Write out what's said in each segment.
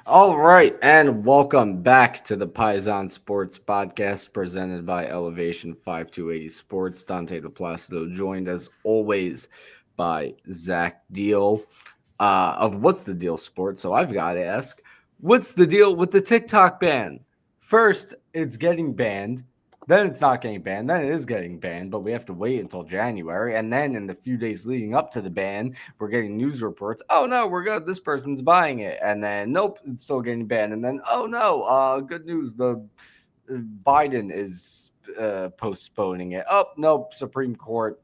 All right, and welcome back to the Paisan Sports podcast presented by Elevation 5280 Sports. Dante DePlacido joined as always by Zach Deal of What's the Deal Sports. So I've got to ask, what's the deal with the TikTok ban? First, it's getting banned. Then it's not getting banned. Then it is getting banned, but we have to wait until January. And then in the few days leading up to the ban, we're getting news reports. Oh no, we're good. This person's buying it, and then nope, it's still getting banned. And then oh no, good news. The Biden is postponing it. Oh nope, Supreme Court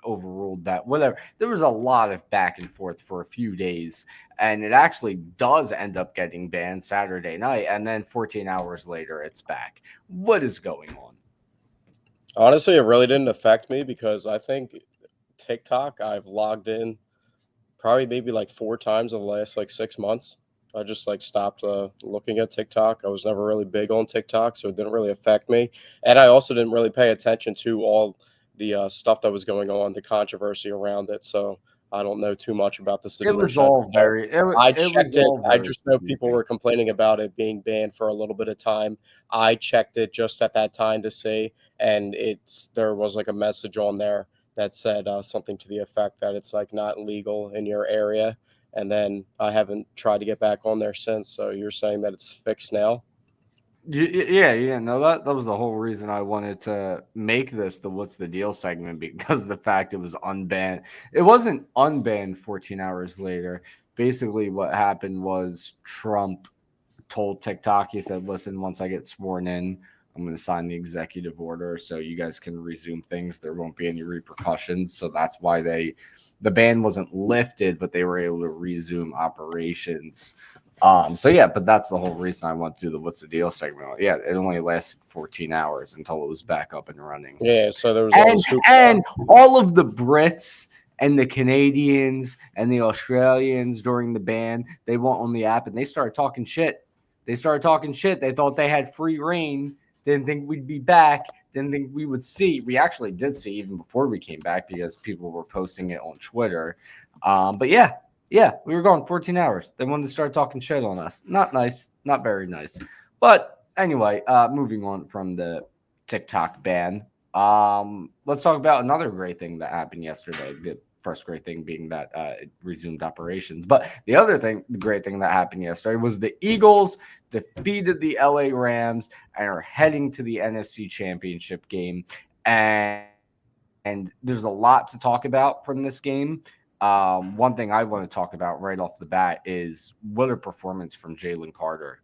overruled that. Whatever. There was a lot of back and forth for a few days, and it actually does end up getting banned Saturday night, and then 14 hours later, it's back. What is going on? Honestly, it really didn't affect me because I think TikTok, I've logged in probably maybe like four times in the last like 6 months. I just like stopped looking at TikTok. I was never really big on TikTok, so it didn't really affect me. And I also didn't really pay attention to all the stuff that was going on, the controversy around it. So I don't know too much about the It was situation. all very. I It was checked it. all I very just know people confusing. were complaining about it being banned for a little bit of time. I checked it just at that time to see, and there was like a message on there that said something to the effect that it's like not legal in your area. And then I haven't tried to get back on there since. So you're saying that it's fixed now? Yeah, you didn't know that. That was the whole reason I wanted to make this the "What's the Deal" segment because of the fact it was unbanned. It wasn't unbanned 14 hours later. Basically, what happened was Trump told TikTok, he said, "Listen, once I get sworn in, I'm going to sign the executive order so you guys can resume things. There won't be any repercussions." So that's why the ban wasn't lifted, but they were able to resume operations. So yeah, but that's the whole reason I want to do the "What's the Deal" segment. Yeah, it only lasted 14 hours until it was back up and running. Yeah. So there was all And this hoopla. and all of the Brits and the Canadians and the Australians during the ban, they went on the app and they started talking shit. They started talking shit. They thought they had free reign. Didn't think we'd be back. Didn't think we would see. We actually did see even before we came back because people were posting it on Twitter. But yeah, we were gone 14 hours. They wanted to start talking shit on us. Not nice. Not very nice. But anyway, moving on from the TikTok ban. Let's talk about another great thing that happened yesterday. The first great thing being that it resumed operations. But the other thing, the great thing that happened yesterday was the Eagles defeated the LA Rams and are heading to the NFC Championship game. And there's a lot to talk about from this game. One thing I want to talk about right off the bat is what a performance from Jalen Carter.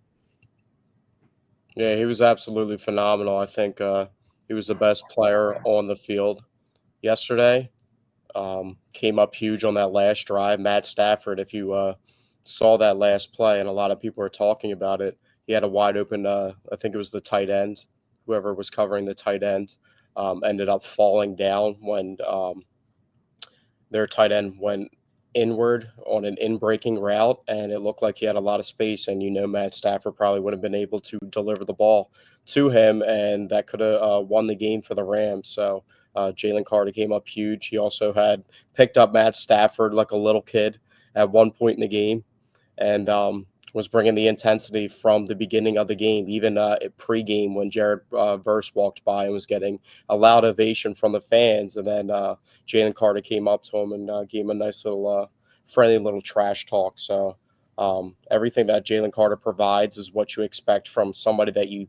Yeah, he was absolutely phenomenal. I think he was the best player on the field yesterday. Came up huge on that last drive. Matt Stafford, if you saw that last play, and a lot of people are talking about it, he had a wide open, I think it was the tight end, whoever was covering the tight end, ended up falling down when their tight end went inward on an in breaking route, and it looked like he had a lot of space. And Matt Stafford probably would have been able to deliver the ball to him, and that could have won the game for the Rams. So Jalen Carter came up huge. He also had picked up Matt Stafford like a little kid at one point in the game, and was bringing the intensity from the beginning of the game, even pre-game when Jared Verse walked by and was getting a loud ovation from the fans, and then Jalen Carter came up to him and gave him a nice little friendly little trash talk. So everything that Jalen Carter provides is what you expect from somebody that you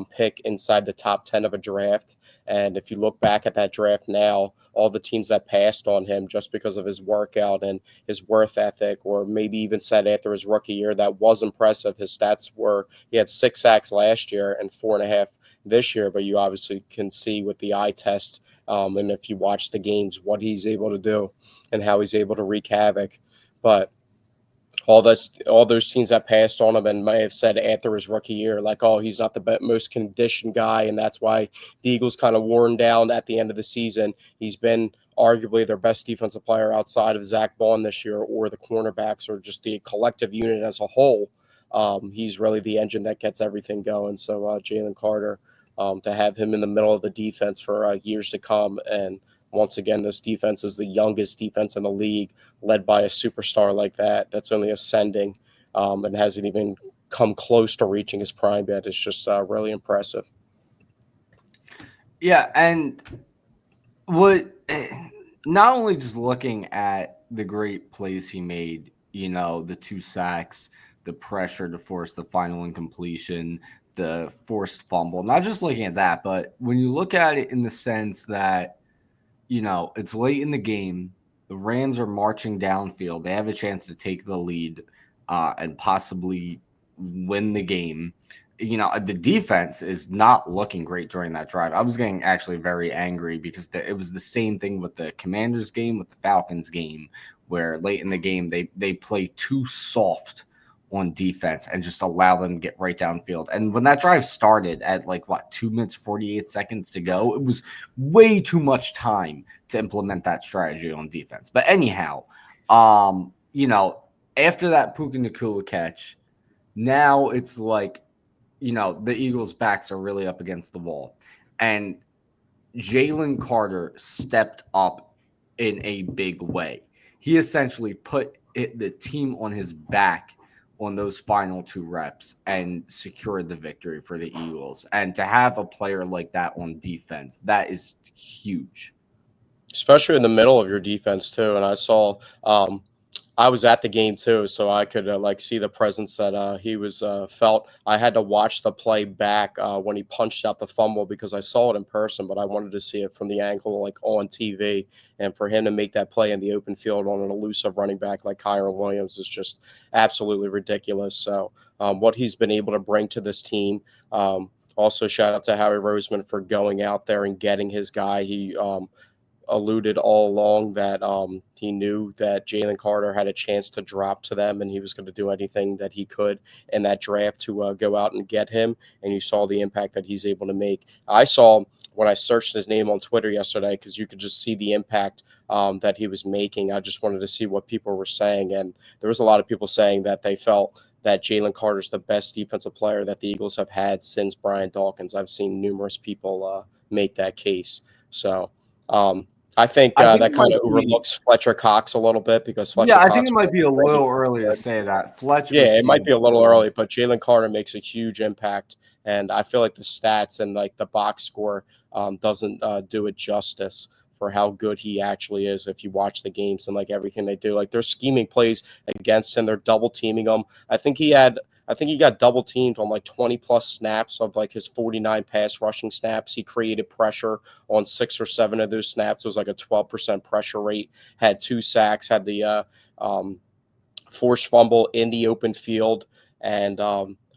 pick inside the top 10 of a draft. And if you look back at that draft now, all the teams that passed on him just because of his workout and his worth ethic, or maybe even said after his rookie year, that was impressive. His stats were he had 6 sacks last year and 4.5 this year, but you obviously can see with the eye test. And if you watch the games, what he's able to do and how he's able to wreak havoc. But all those teams that passed on him and may have said after his rookie year, like, oh, he's not the most conditioned guy, and that's why the Eagles kind of worn down at the end of the season. He's been arguably their best defensive player outside of Zach Bond this year, or the cornerbacks, or just the collective unit as a whole. He's really the engine that gets everything going. So Jalen Carter, to have him in the middle of the defense for years to come, and once again, this defense is the youngest defense in the league, led by a superstar like that. That's only ascending. and hasn't even come close to reaching his prime yet. It's just really impressive. Yeah, and what not only just looking at the great plays he made, the 2 sacks, the pressure to force the final incompletion, the forced fumble, not just looking at that, but when you look at it in the sense that, it's late in the game, the Rams are marching downfield, they have a chance to take the lead and possibly win the game. The defense is not looking great during that drive. I was getting actually very angry because it was the same thing with the Commanders game, with the Falcons game, where late in the game they play too soft on defense and just allow them to get right downfield. And when that drive started at 2 minutes 48 seconds to go, it was way too much time to implement that strategy on defense. But anyhow, after that Puka Nacua catch, now it's like, the Eagles' backs are really up against the wall. And Jalen Carter stepped up in a big way. He essentially put the team on his back on those final 2 reps and secured the victory for the Eagles. And to have a player like that on defense, that is huge. Especially in the middle of your defense too. And I was at the game too, so I could see the presence that he was felt. I had to watch the play back when he punched out the fumble because I saw it in person, but I wanted to see it from the angle on TV. And for him to make that play in the open field on an elusive running back like Kyron Williams is just absolutely ridiculous. So what he's been able to bring to this team. Also, shout out to Howie Roseman for going out there and getting his guy. He alluded all along that he knew that Jalen Carter had a chance to drop to them, and he was going to do anything that he could in that draft to go out and get him. And you saw the impact that he's able to make. I saw when I searched his name on Twitter yesterday, because you could just see the impact that he was making. I just wanted to see what people were saying, and there was a lot of people saying that they felt that Jalen Carter's the best defensive player that the Eagles have had since Brian Dawkins. I've seen numerous people make that case. So I think that kind of overlooks Fletcher Cox a little bit because Fletcher I Cox. think it might be a little early to say that. Fletcher. Yeah, it might be a little early, but Jalen Carter makes a huge impact, and I feel like the stats and the box score doesn't do it justice for how good he actually is. If you watch the games and everything they do, they're scheming plays against him, they're double teaming him. I think he got double teamed on 20 plus snaps of his 49 pass rushing snaps. He created pressure on 6 or 7 of those snaps. It was a 12% pressure rate, had 2 sacks, had the forced fumble in the open field. And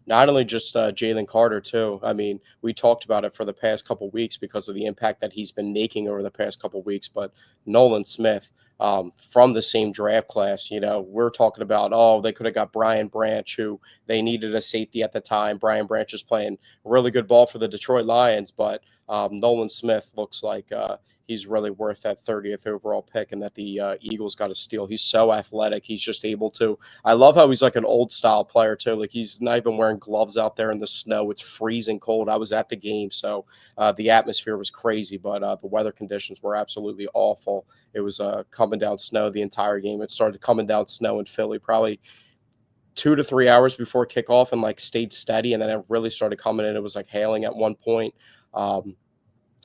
not only just Jalen Carter too. I mean, we talked about it for the past couple weeks because of the impact that he's been making over the past couple weeks, but Nolan Smith, from the same draft class. We're talking about, they could have got Brian Branch, who they needed a safety at the time. Brian Branch is playing really good ball for the Detroit Lions, but Nolan Smith looks like he's really worth that 30th overall pick and that the Eagles got to steal. He's so athletic. He's just able to. I love how he's an old style player too. He's not even wearing gloves out there in the snow. It's freezing cold. I was at the game, so the atmosphere was crazy, but the weather conditions were absolutely awful. It was coming down snow the entire game. It started coming down snow in Philly probably 2 to 3 hours before kickoff and stayed steady, and then it really started coming in. It was hailing at one point.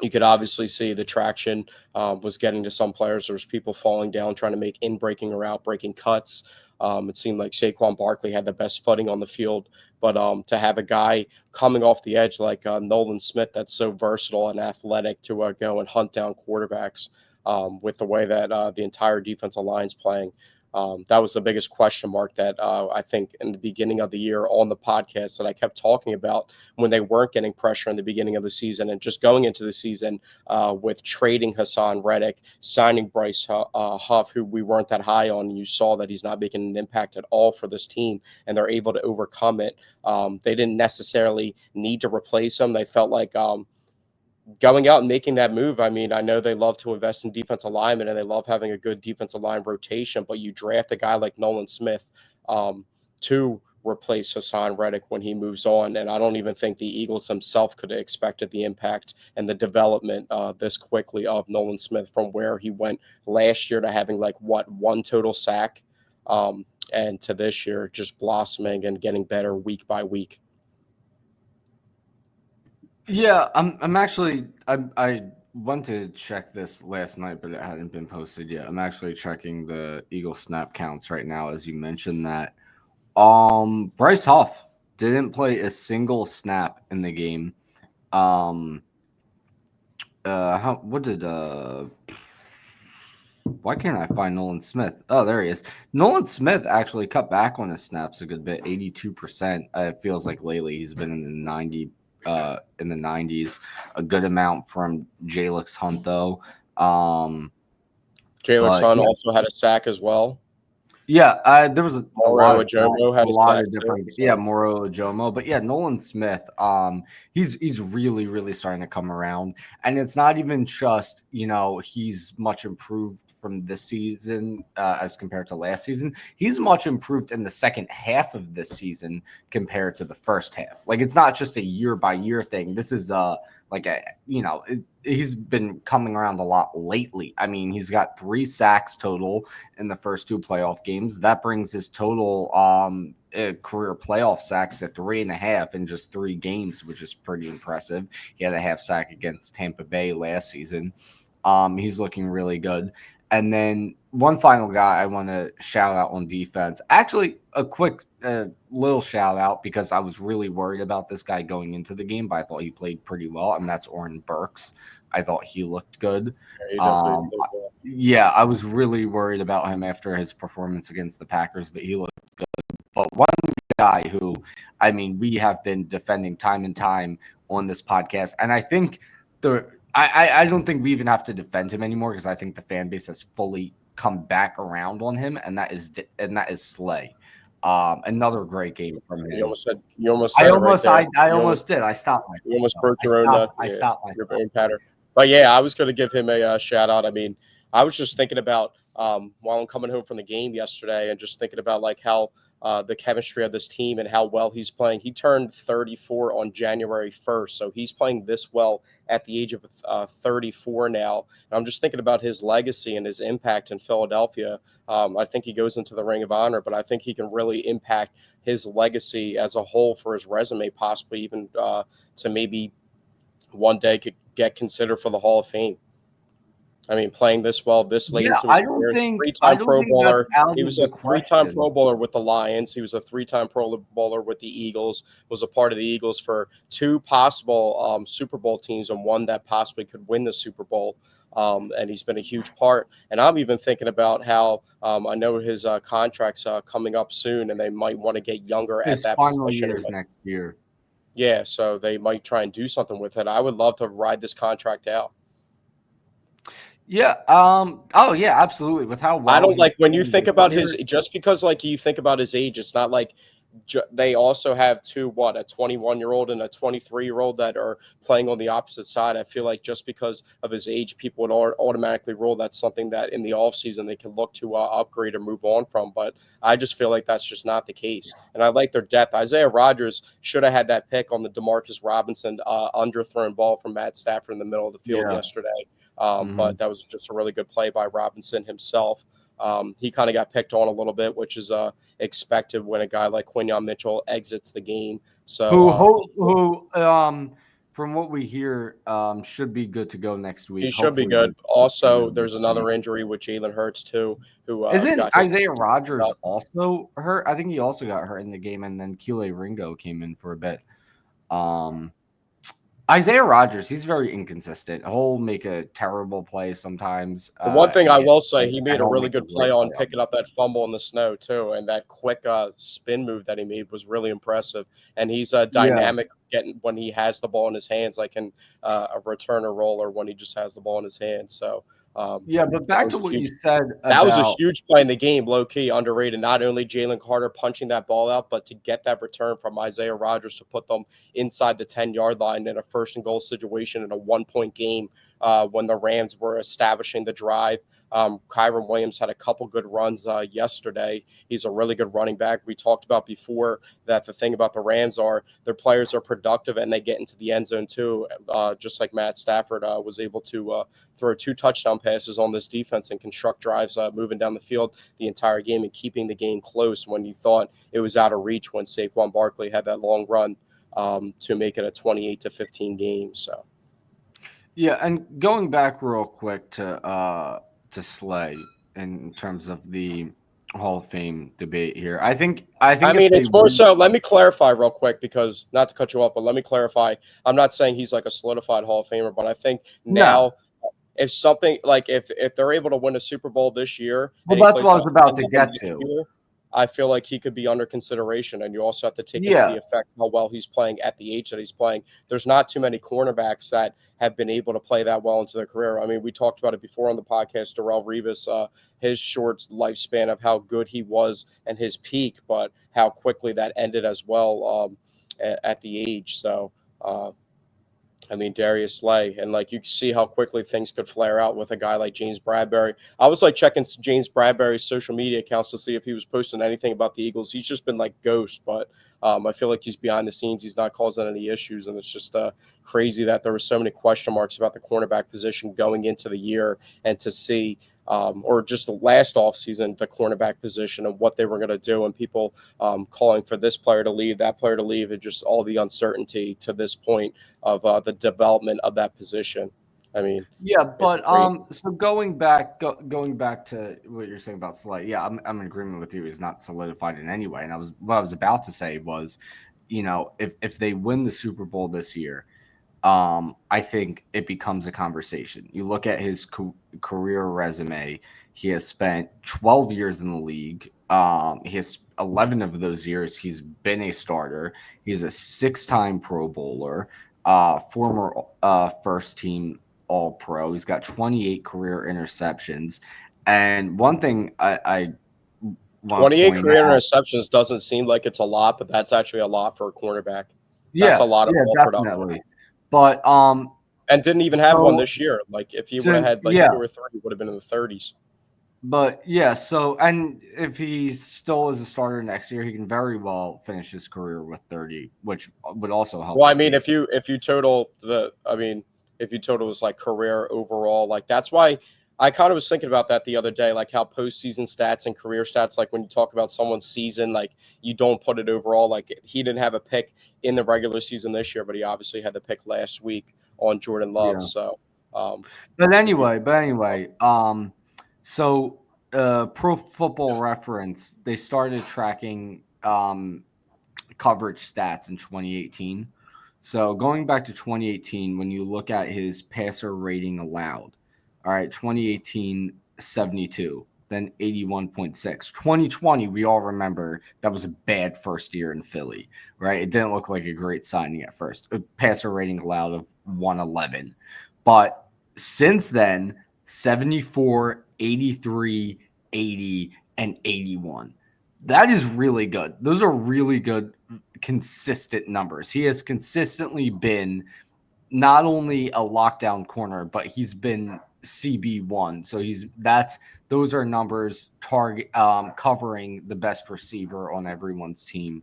You could obviously see the traction was getting to some players. There was people falling down, trying to make in-breaking or out-breaking cuts. It seemed like Saquon Barkley had the best footing on the field. But to have a guy coming off the edge like Nolan Smith that's so versatile and athletic to go and hunt down quarterbacks with the way that the entire defensive line's playing, that was the biggest question mark that I think in the beginning of the year on the podcast that I kept talking about when they weren't getting pressure in the beginning of the season, and just going into the season with trading Hassan Reddick, signing Bryce Huff, who we weren't that high on, and you saw that he's not making an impact at all for this team, and they're able to overcome it. They didn't necessarily need to replace him. They felt like going out and making that move. I mean, I know they love to invest in defensive linemen and they love having a good defensive line rotation, but you draft a guy like Nolan Smith to replace Hassan Reddick when he moves on. And I don't even think the Eagles themselves could have expected the impact and the development this quickly of Nolan Smith from where he went last year to having one total sack. and to this year just blossoming and getting better week by week. Yeah, I'm actually I went to check this last night, but it hadn't been posted yet. I'm actually checking the Eagle snap counts right now as you mentioned that. Bryce Huff didn't play a single snap in the game. Um what did why can't I find Nolan Smith? Oh, there he is. Nolan Smith actually cut back on his snaps a good bit, 82%. It feels like lately he's been in the 90s, a good amount from Jalix Hunt though. Jalix But Hunt yeah, also had a sack as well. yeah, there was a lot Mauro of Ajomo a had a lot sack of too. different, So. Moro Jomo, but yeah, Nolan Smith, he's really starting to come around, and it's not even just he's much improved from this season as compared to last season. He's much improved in the second half of this season compared to the first half. Like it's not just a year by year thing. This is like a he's been coming around a lot lately. I mean, he's got 3 sacks total in the first 2 playoff games. That brings his total career playoff sacks to 3.5 in just 3 games, which is pretty impressive. He had a half sack against Tampa Bay last season. He's looking really good. And then one final guy I want to shout out on defense. Actually, a quick little shout out because I was really worried about this guy going into the game, but I thought he played pretty well, and that's Oren Burks. I thought he looked good. Yeah, he definitely did well. Yeah, I was really worried about him after his performance against the Packers, but he looked good. But one guy who, I mean, we have been defending time and time on this podcast, and I think I don't think we even have to defend him anymore because I think the fan base has fully come back around on him, and that is Slay. Another great game from him. You almost said it right there. I almost did. I stopped myself. You almost broke your I stopped myself. own pattern. But yeah, I was going to give him a shout out. I mean, I was just thinking about while I'm coming home from the game yesterday, and just thinking about like how the chemistry of this team and how well he's playing. He turned 34 on January 1st, so he's playing this well at the age of 34 now. And I'm just thinking about his legacy and his impact in Philadelphia. I think he goes into the Ring of Honor, but I think he can really impact his legacy as a whole for his resume, possibly even to maybe one day could get considered for the Hall of Fame. I mean, playing this well, this late into his career, three-time Pro Bowler. He was a 3-time Pro Bowler with the Lions. He was a 3-time Pro Bowler with the Eagles. Was a part of the Eagles for 2 possible Super Bowl teams and one that possibly could win the Super Bowl. And he's been a huge part. And I'm even thinking about how I know his contract's coming up soon, and they might want to get younger His at that final year is next year. Yeah, so they might try and do something with it. I would love to ride this contract out. Yeah. Oh, yeah. Absolutely. With how well I don't like when you playing think this about year. his, just because like you think about his age, it's not like they also have a 21-year-old and a 23-year-old that are playing on the opposite side. I feel like just because of his age, people would automatically rule that's something that in the offseason they can look to upgrade or move on from. But I just feel like that's just not the case. And I like their depth. Isaiah Rodgers should have had that pick on the Demarcus Robinson underthrown ball from Matt Stafford in the middle of the field yesterday. But that was just a really good play by Robinson himself. He kind of got picked on a little bit, which is expected when a guy like Quinyon Mitchell exits the game. So who from what we hear, should be good to go next week. He should be good. Also, there's another injury with Jalen Hurts too, who isn't Isaiah Rodgers also hurt? I think he also got hurt in the game, and then Kelee Ringo came in for a bit. Isaiah Rodgers, he's very inconsistent. He'll make a terrible play sometimes. The one thing I will say, he made a really good play on picking up that fumble in the snow too, and that quick spin move that he made was really impressive. And he's dynamic getting when he has the ball in his hands, like in a returner roller when he just has the ball in his hands. So. But back to what you said. That was a huge play in the game, low key underrated. Not only Jalen Carter punching that ball out, but to get that return from Isaiah Rodgers to put them inside the 10-yard line in a 1st and goal situation in a 1-point game when the Rams were establishing the drive. Kyron Williams had a couple good runs yesterday. He's a really good running back. We talked about before that the thing about the Rams are their players are productive and they get into the end zone too, just like Matt Stafford was able to throw 2 touchdown passes on this defense and construct drives moving down the field the entire game and keeping the game close when you thought it was out of reach when Saquon Barkley had that long run to make it a 28-15 game. So, Yeah, and going back real quick to Slay in terms of the Hall of Fame debate here, I think if mean, they it's more win, so. Let me clarify real quick because not to cut you off, but let me clarify. I'm not saying he's like a solidified Hall of Famer, but I think no. now if something like if they're able to win a Super Bowl this year Well, and he that's plays what I at was a high about to level get next to. year, I feel like he could be under consideration. And you also have to take into Yeah, the effect how well he's playing at the age that he's playing. There's not too many cornerbacks that have been able to play that well into their career. I mean, we talked about it before on the podcast, Darrelle Revis, his short lifespan of how good he was and his peak, but how quickly that ended as well at the age. So, I mean, Darius Slay, and like you can see how quickly things could flare out with a guy like James Bradbury. I was like checking James Bradbury's social media accounts to see if he was posting anything about the Eagles. He's just been like ghost, but I feel like he's behind the scenes. He's not causing any issues, and it's just crazy that there were so many question marks about the cornerback position going into the year, and to see or just the last offseason, the cornerback position and what they were going to do, and people calling for this player to leave, that player to leave, and just all the uncertainty to this point of the development of that position. I mean, yeah, it's but crazy. so going back to what you're saying about Slay, yeah, I'm in agreement with you. He's not solidified in any way, and what I was about to say was, if they win the Super Bowl this year, I think it becomes a conversation. You look at his career resume; he has spent 12 years in the league. He has 11 of those years he's been a starter. He's a 6-time Pro Bowler, former first team All Pro. He's got 28 career interceptions. And one thing I want to 28 point career out, interceptions doesn't seem like it's a lot, but that's actually a lot for a cornerback. That's a yeah, lot of yeah, ball production. definitely. But And didn't even have one so this year. Like if he would have since had like yeah, 2 or 3, it would have been in the 30s. but yeah, so and if he still is a starter next year, he can very well finish his career with 30, which would also help Well, I his mean, case. if you total his like career overall, like that's why I kind of was thinking about that the other day, like how postseason stats and career stats, like when you talk about someone's season, like you don't put it overall. Like he didn't have a pick in the regular season this year, but he obviously had the pick last week on Jordan Love. Yeah. So, um, But it'd be anyway, but anyway, so Pro Football Reference, they started tracking coverage stats in 2018. So going back to 2018, when you look at his passer rating allowed, all right, 2018 72, then 81.6. 2020, we all remember that was a bad first year in Philly, right? It didn't look like a great signing at first. A passer rating allowed of 111. But since then, 74, 83, 80, and 81. That is really good. Those are really good, consistent numbers. He has consistently been not only a lockdown corner, but he's been CB1. So those are numbers covering the best receiver on everyone's team.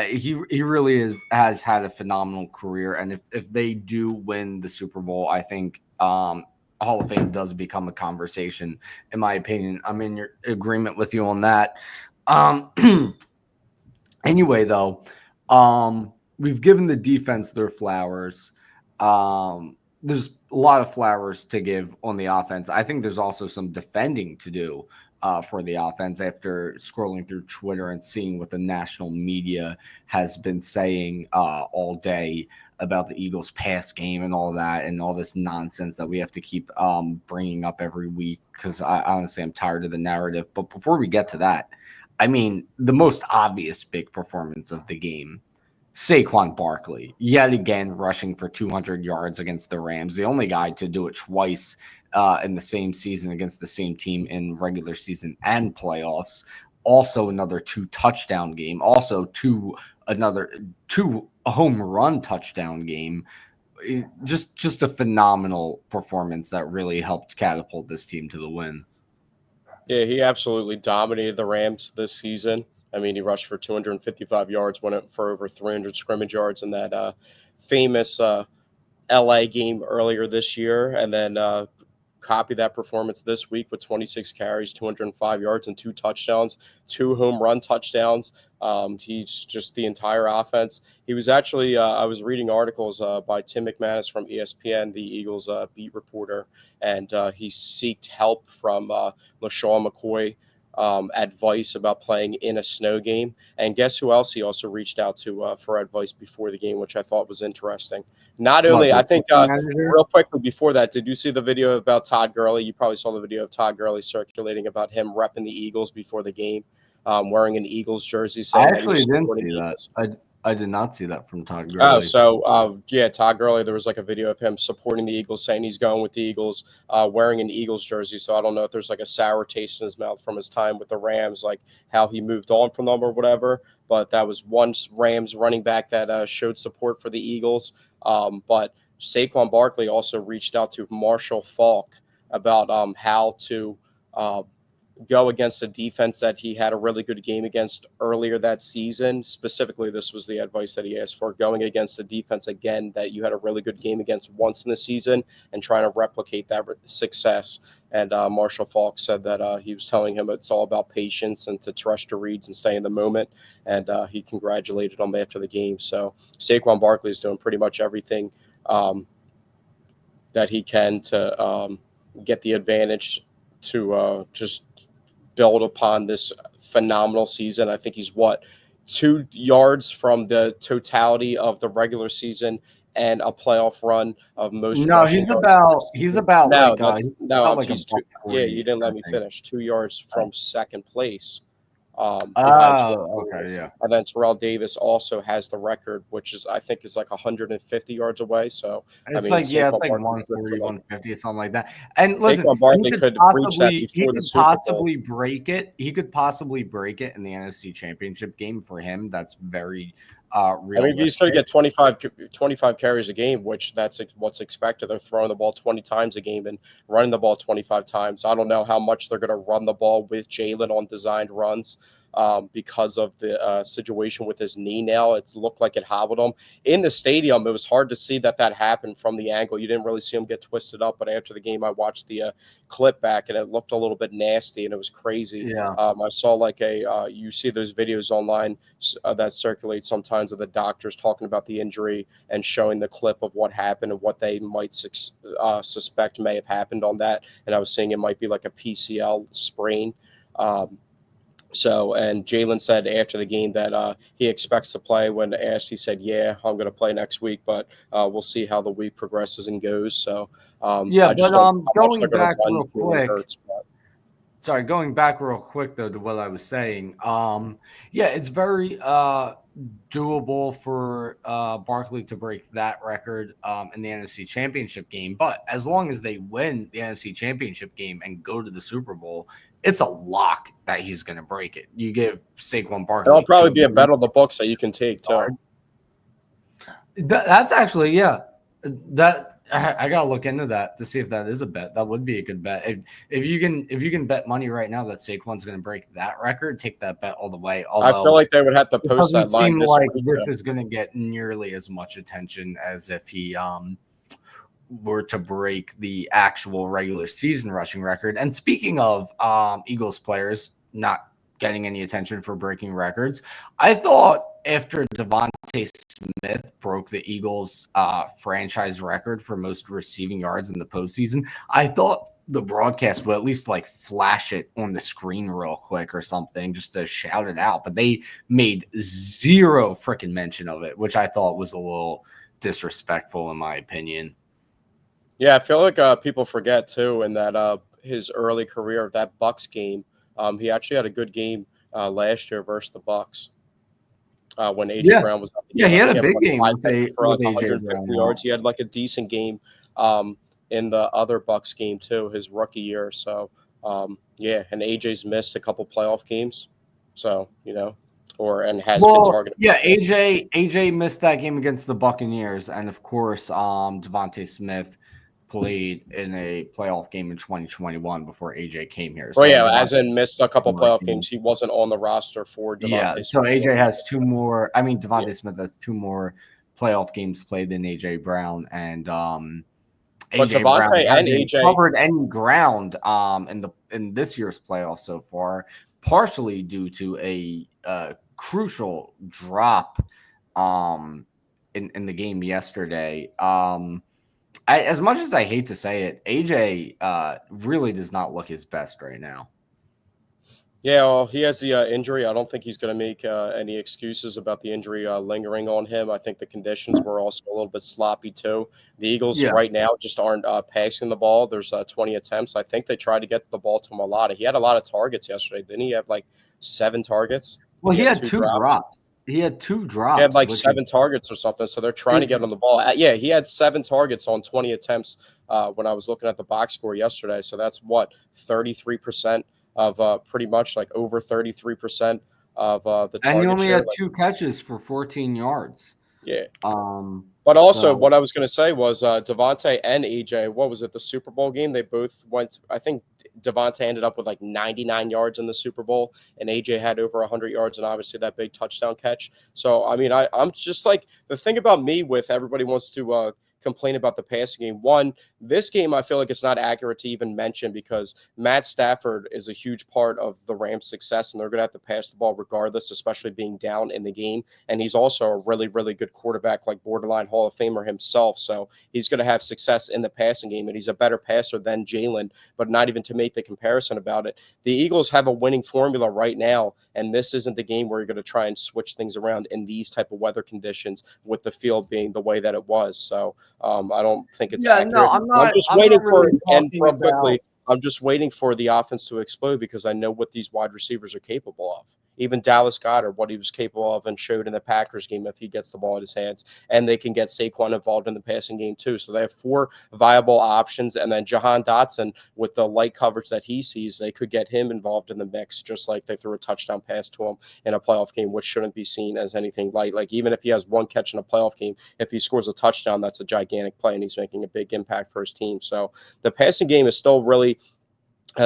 He really has had a phenomenal career, and if they do win the Super Bowl, I think Hall of Fame does become a conversation. In my opinion, I'm in your agreement with you on that. Um, Anyway, though, we've given the defense their flowers. There's a lot of flowers to give on the offense. I think there's also some defending to do for the offense after scrolling through Twitter and seeing what the national media has been saying all day about the Eagles' pass game and all that, and all this nonsense that we have to keep bringing up every week because I honestly I'm tired of the narrative. But before we get to that, I mean, the most obvious big performance of the game, Saquon Barkley, yet again rushing for 200 yards against the Rams, the only guy to do it twice in the same season against the same team in regular season and playoffs. Also, another 2 touchdown game. Also, two home run touchdown game. just a phenomenal performance that really helped catapult this team to the win. Yeah, he absolutely dominated the Rams this season. I mean, he rushed for 255 yards, went for over 300 scrimmage yards in that famous LA game earlier this year, and then copy that performance this week with 26 carries, 205 yards, and 2 touchdowns, 2 home run touchdowns. He's just the entire offense. He was actually, I was reading articles by Tim McManus from ESPN, the Eagles beat reporter, and he sought help from LaShawn McCoy. Advice about playing in a snow game. And guess who else he also reached out to for advice before the game, which I thought was interesting. Not only, I think, real quickly before that, did you see the video about Todd Gurley? You probably saw the video of Todd Gurley circulating about him repping the Eagles before the game, wearing an Eagles jersey. I actually didn't see that. I did not see that from Todd Gurley. Oh, so yeah, Todd Gurley. There was like a video of him supporting the Eagles, saying he's going with the Eagles, wearing an Eagles jersey. So I don't know if there's like a sour taste in his mouth from his time with the Rams, like how he moved on from them or whatever. But that was one Rams running back that showed support for the Eagles. But Saquon Barkley also reached out to Marshall Faulk about how to go against a defense that he had a really good game against earlier that season. Specifically, this was the advice that he asked for, going against a defense again that you had a really good game against once in the season and trying to replicate that success. And Marshall Faulk said that he was telling him it's all about patience and to trust your reads and stay in the moment. And he congratulated him after the game. So Saquon Barkley is doing pretty much everything that he can to get the advantage to just build upon this phenomenal season. I think he's 2 yards from the totality of the regular season and a playoff run of most. No, he's about yeah, you didn't let me finish. 2 yards from second place. Okay, yeah. And then Terrell Davis also has the record, which is I think is like 150 yards away. So it's like 140, 150, something like that. And listen, he could possibly break it. He could possibly break it in the NFC Championship game. For him, that's very realistic. I mean, he's going to get 25 carries a game, which that's what's expected. They're throwing the ball 20 times a game and running the ball 25 times. I don't know how much they're going to run the ball with Jalen on designed runs. Because of the situation with his knee now. It looked like it hobbled him. In the stadium, it was hard to see that happened from the angle. You didn't really see him get twisted up, but after the game, I watched the clip back, and it looked a little bit nasty, and it was crazy. Yeah. I saw like you see those videos online that circulate sometimes of the doctors talking about the injury and showing the clip of what happened and what they might suspect may have happened on that. And I was saying it might be like a PCL sprain. And Jalen said after the game that he expects to play. When asked, he said, yeah, I'm going to play next week, but we'll see how the week progresses and goes. So, going back real quick. Sorry, going back real quick, though, to what I was saying. It's very doable for Barkley to break that record in the NFC Championship game. But as long as they win the NFC Championship game and go to the Super Bowl, it's a lock that he's going to break it. You give Saquon Barkley. It'll probably be a bet on the books that you can take, too. That's actually, that I gotta look into that to see if that is a bet. That would be a good bet. If you can bet money right now that Saquon's going to break that record, take that bet all the way. I feel like they would have to post that line. It doesn't seem like this is going to get nearly as much attention as if he were to break the actual regular season rushing record. And speaking of Eagles players not getting any attention for breaking records, I thought after Devontae Smith broke the Eagles franchise record for most receiving yards in the postseason, I thought the broadcast would at least like flash it on the screen real quick or something just to shout it out. But they made zero freaking mention of it, which I thought was a little disrespectful in my opinion. Yeah, I feel like people forget too in that his early career, that Bucs game, he actually had a good game last year versus the Bucs. When AJ Brown was up. He had a big game with AJ Brown. Yards. He had like a decent game in the other Bucs game too, his rookie year. So and AJ's missed a couple playoff games. So, and has been targeted. Yeah, AJ missed that game against the Buccaneers, and of course, Devontae Smith played in a playoff game in 2021 before AJ came here. Oh So yeah, as Devontae, in missed a couple playoff games. He wasn't on the roster for yeah, Devontae so Smith's AJ rookie. has two more. I mean, Yeah. Devontae Smith has two more playoff games played than AJ Brown, and But AJ Brown Devontae and hasn't AJ, covered any ground in this year's playoffs so far, partially due to a crucial drop in the game yesterday. As much as I hate to say it, AJ really does not look his best right now. yeah, well, he has the injury. I don't think he's going to make any excuses about the injury lingering on him. I think the conditions were also a little bit sloppy too. The Eagles Yeah. right now just aren't passing the ball. There's 20 attempts. I think they tried to get the ball to him a lot. He had a lot of targets yesterday. Didn't he have like 7 targets? Well, he had two two drops. drops. He had two He had drops, like which 7 targets or something. So they're trying to is get on the ball. Yeah, he had 7 targets on 20 attempts when I was looking at the box score yesterday. So that's what, 33% of pretty much like over 33% of the and he target only share. had 2 catches for 14 yards. Yeah. Um, But also, so what I was going to say was Devontae and AJ, what was it, the Super Bowl game? They both went, I think Devontae ended up with like 99 yards in the Super Bowl, and AJ had over 100 yards, and obviously that big touchdown catch. So, I mean, I'm just like, the thing about me with everybody wants to complain about the passing game. One, this game, I feel like it's not accurate to even mention because Matt Stafford is a huge part of the Rams' success, and they're going to have to pass the ball regardless, especially being down in the game. And he's also a really, really good quarterback, like borderline Hall of Famer himself. So he's going to have success in the passing game, and he's a better passer than Jalen, but not even to make the comparison about it. The Eagles have a winning formula right now, and this isn't the game where you're going to try and switch things around in these type of weather conditions with the field being the way that it was. So I don't think it's yeah, no, accurate. I'm just I'm waiting not for, really and talking real about. quickly, I'm just waiting for the offense to explode because I know what these wide receivers are capable of. Even Dallas Goedert, what he was capable of and showed in the Packers game if he gets the ball in his hands. And they can get Saquon involved in the passing game too. So they have 4 viable options. And then Jahan Dotson, with the light coverage that he sees, they could get him involved in the mix, just like they threw a touchdown pass to him in a playoff game, which shouldn't be seen as anything light. Like even if he has 1 catch in a playoff game, if he scores a touchdown, that's a gigantic play and he's making a big impact for his team. So the passing game is still really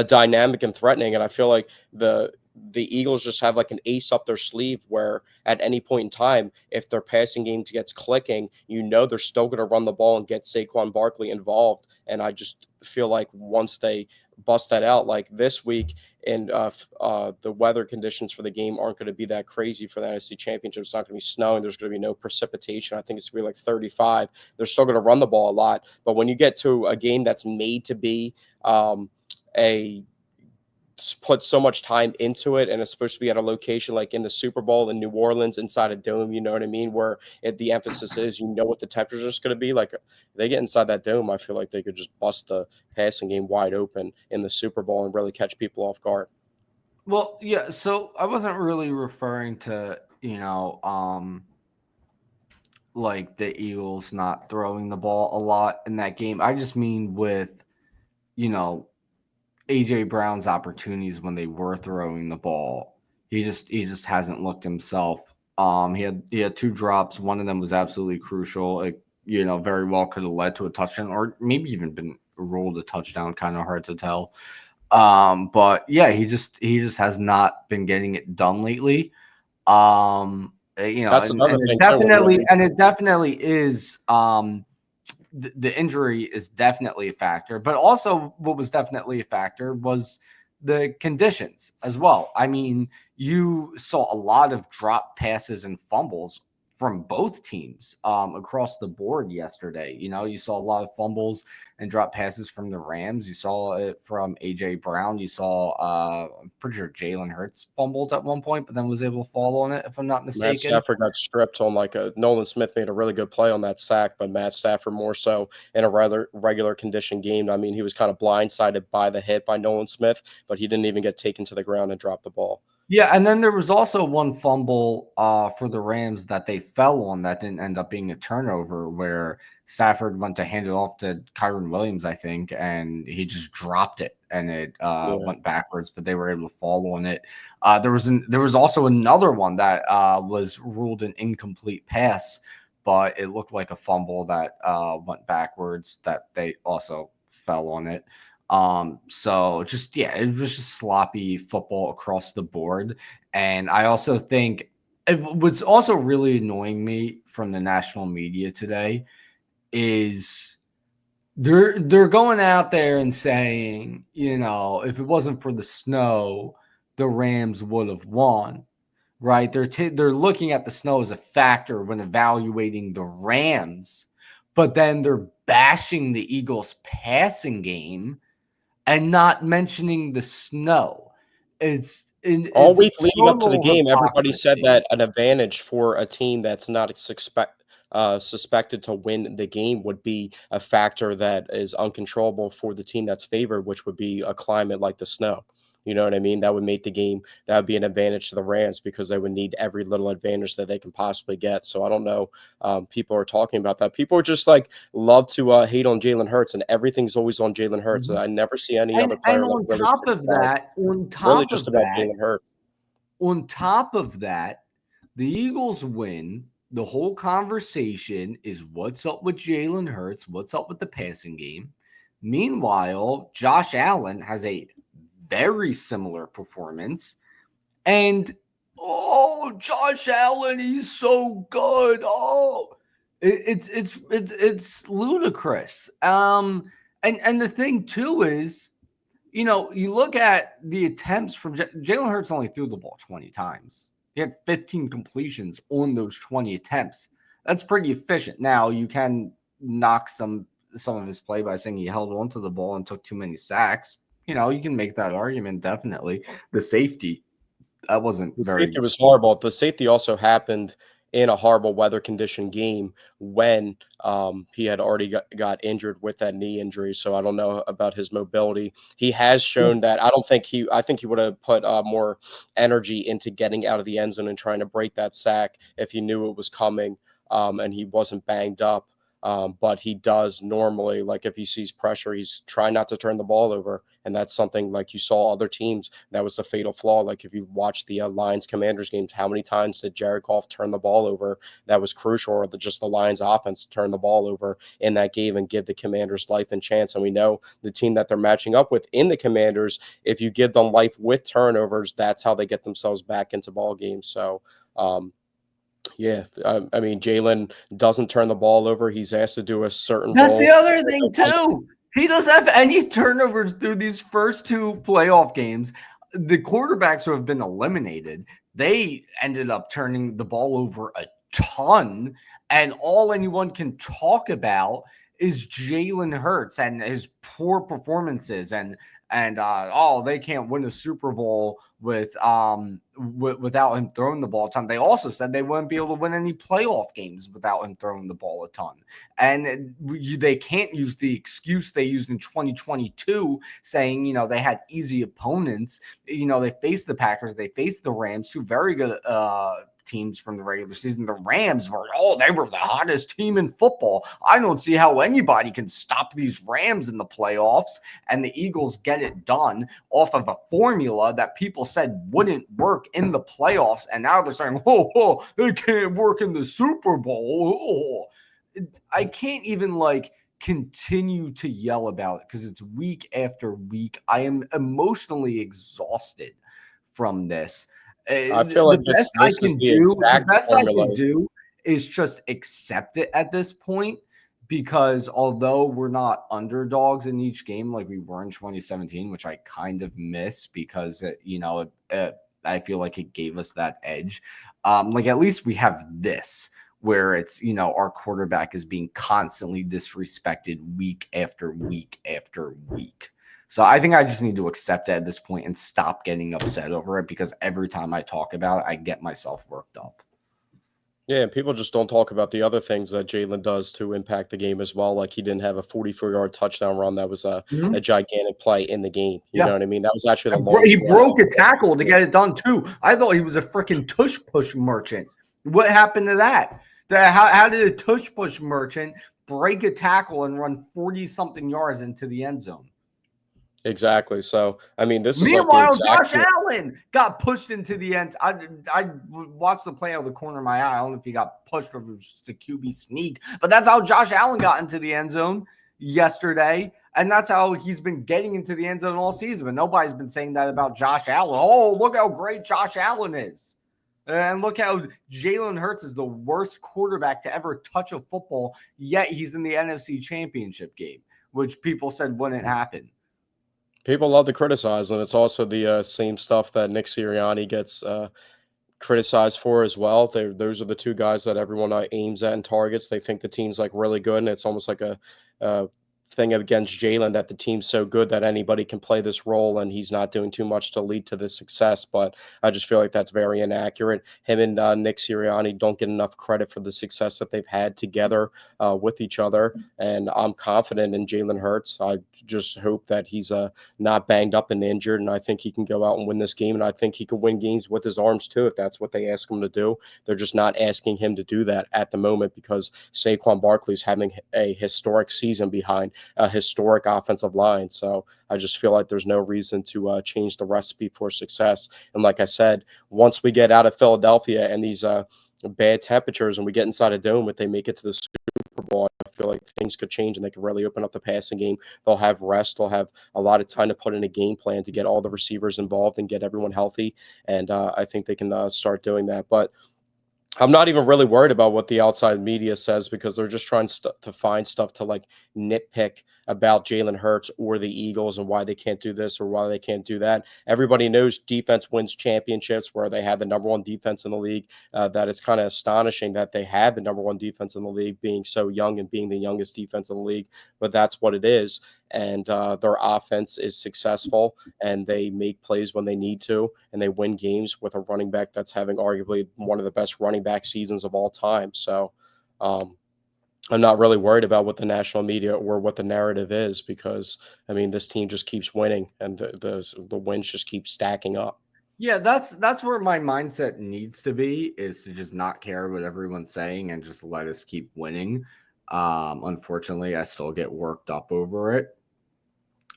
dynamic and threatening, and I feel like the Eagles just have like an ace up their sleeve where at any point in time, if their passing game gets clicking, they're still going to run the ball and get Saquon Barkley involved. And I just feel like once they bust that out, like this week, and the weather conditions for the game aren't going to be that crazy for the NFC Championship. It's not going to be snowing. There's going to be no precipitation. I think it's going to be like 35. They're still going to run the ball a lot. But when you get to a game that's made to be put so much time into it, and it's supposed to be at a location like in the Super Bowl in New Orleans inside a dome, you know what I mean, where the emphasis is what the temperature is going to be like. They get inside that dome, I feel like they could just bust the passing game wide open in the Super Bowl and really catch people off guard. Well, yeah, so I wasn't really referring to, like the Eagles not throwing the ball a lot in that game. I just mean with, AJ Brown's opportunities when they were throwing the ball. He just hasn't looked himself. He had 2 drops. One of them was absolutely crucial. It, very well could have led to a touchdown or maybe even been ruled a touchdown, kind of hard to tell. But yeah, he just has not been getting it done lately. That's And another it thing too. definitely is the injury is definitely a factor, but also what was definitely a factor was the conditions as well. I mean, you saw a lot of drop passes and fumbles from both teams across the board yesterday. You saw a lot of fumbles and drop passes from the Rams. You saw it from AJ Brown. You saw, I'm pretty sure Jalen Hurts fumbled at one point, but then was able to fall on it, if I'm not Matt mistaken. Stafford got stripped on Nolan Smith made a really good play on that sack, but Matt Stafford more so in a rather regular condition game. I mean, he was kind of blindsided by the hit by Nolan Smith, but he didn't even get taken to the ground and drop the ball. Yeah, and then there was also one fumble for the Rams that they fell on that didn't end up being a turnover, where Stafford went to hand it off to Kyron Williams, I think, and he just dropped it. and it Yeah. went backwards, but they were able to fall on it. There was also another one that was ruled an incomplete pass, but it looked like a fumble that went backwards that they also fell on it. So just, yeah, it was just sloppy football across the board. And I also think what's also really annoying me from the national media today is they're going out there and saying, if it wasn't for the snow, the Rams would have won. Right? They're looking at the snow as a factor when evaluating the Rams, but then they're bashing the Eagles' passing game and not mentioning the snow. All It's week leading up to the total game, everybody said hypocrisy. that an advantage for a team that's not suspected to win the game would be a factor that is uncontrollable for the team that's favored, which would be a climate like the snow. You know what I mean? That would make the game, that would be an advantage to the Rams because they would need every little advantage that they can possibly get. So I don't know. People are talking about that. People are just like love to hate on Jalen Hurts, and everything's always on Jalen Hurts. Mhm. I never see any And other player like on really top of criticize. that, Really just about Jalen Hurts. the Eagles win. The whole conversation is what's up with Jalen Hurts, what's up with the passing game. Meanwhile, Josh Allen has a very similar performance. And Josh Allen, he's so good. It's ludicrous. And the thing too is, you look at the attempts from Jalen Hurts only threw the ball 20 times. He had 15 completions on those 20 attempts. That's pretty efficient. Now you can knock some of his play by saying he held onto the ball and took too many sacks. You can make that argument definitely. The safety, that wasn't The very. safety was horrible. The safety also happened in a horrible weather condition game when he had already got injured with that knee injury. So I don't know about his mobility. He has shown that I think he would have put more energy into getting out of the end zone and trying to break that sack if he knew it was coming and he wasn't banged up. But he does normally, like if he sees pressure, he's trying not to turn the ball over. And that's something like you saw other teams. That was the fatal flaw. Like if you watch the Lions Commanders games, how many times did Jared Goff turn the ball over? That was crucial, or just the Lions offense turn the ball over in that game and give the Commanders life and chance. And we know the team that they're matching up with in the Commanders, if you give them life with turnovers, that's how they get themselves back into ball games. So, yeah, I mean, Jalen doesn't turn the ball over. He's asked to do a certain That's the role. other thing too. He doesn't have any turnovers through these first two playoff games. The quarterbacks who have been eliminated, they ended up turning the ball over a ton, and all anyone can talk about is Jalen Hurts and his poor performances, and they can't win a Super Bowl without him throwing the ball a ton. They also said they wouldn't be able to win any playoff games without him throwing the ball a ton. And they can't use the excuse they used in 2022 saying, they had easy opponents. They faced the Packers, they faced the Rams, two very good teams from the regular season. The Rams they were the hottest team in football. I don't see how anybody can stop these Rams in the playoffs. And the Eagles get it done off of a formula that people said wouldn't work in the playoffs. And now they're saying, they can't work in the Super Bowl. I can't even continue to yell about it because it's week after week. I am emotionally exhausted from this. I feel like this is the The exact best I formula. can do is just accept it at this point, because although we're not underdogs in each game like we were in 2017, which I kind of miss because I feel like it gave us that edge. At least we have this where it's, our quarterback is being constantly disrespected week after week after week. So I think I just need to accept it at this point and stop getting upset over it, because every time I talk about it, I get myself worked up. Yeah, and people just don't talk about the other things that Jalen does to impact the game as well. Like he didn't have a 44-yard touchdown run. That was a gigantic play in the game. You know what I mean? That was actually the longest He run. broke a tackle to get it done too. I thought he was a freaking tush push merchant. What happened to that? How did a tush push merchant break a tackle and run 40-something yards into the end zone? Exactly. So, I mean, this is like the Meanwhile, exact Josh Allen got pushed into the end. I watched the play out of the corner of my eye. I don't know if he got pushed or if it was just a QB sneak, but that's how Josh Allen got into the end zone yesterday. And that's how he's been getting into the end zone all season. But nobody's been saying that about Josh Allen. Oh, look how great Josh Allen is. And look how Jalen Hurts is the worst quarterback to ever touch a football, yet he's in the NFC Championship game, which people said wouldn't happen. People love to criticize, and it's also the same stuff that Nick Sirianni gets criticized for as well. Those are the two guys that everyone aims at and targets. They think the team's like really good, and it's almost like a thing against Jalen that the team's so good that anybody can play this role, and he's not doing too much to lead to the success. But I just feel like that's very inaccurate. Him and Nick Sirianni don't get enough credit for the success that they've had together with each other, and I'm confident in Jalen Hurts. I just hope that he's not banged up and injured, and I think he can go out and win this game, and I think he can win games with his arms too if that's what they ask him to do. They're just not asking him to do that at the moment because Saquon Barkley's having a historic season behind a historic offensive line. So I just feel like there's no reason to change the recipe for success. And like I said, once we get out of Philadelphia and these bad temperatures and we get inside a dome, if they make it to the Super Bowl, I feel like things could change and they could really open up the passing game. They'll have rest. They'll have a lot of time to put in a game plan to get all the receivers involved and get everyone healthy. And I think they can start doing that. But I'm not even really worried about what the outside media says because they're just trying to find stuff to like nitpick about Jalen Hurts or the Eagles and why they can't do this or why they can't do that. Everybody knows defense wins championships where they have the number one defense in the league. That it's kind of astonishing that they had the number one defense in the league being so young and being the youngest defense in the league, but that's what it is. And their offense is successful and they make plays when they need to and they win games with a running back that's having arguably one of the best running back seasons of all time. So I'm not really worried about what the national media or what the narrative is because, I mean, this team just keeps winning and the wins just keep stacking up. Yeah, that's where my mindset needs to be, is to just not care what everyone's saying and just let us keep winning. Unfortunately, I still get worked up over it.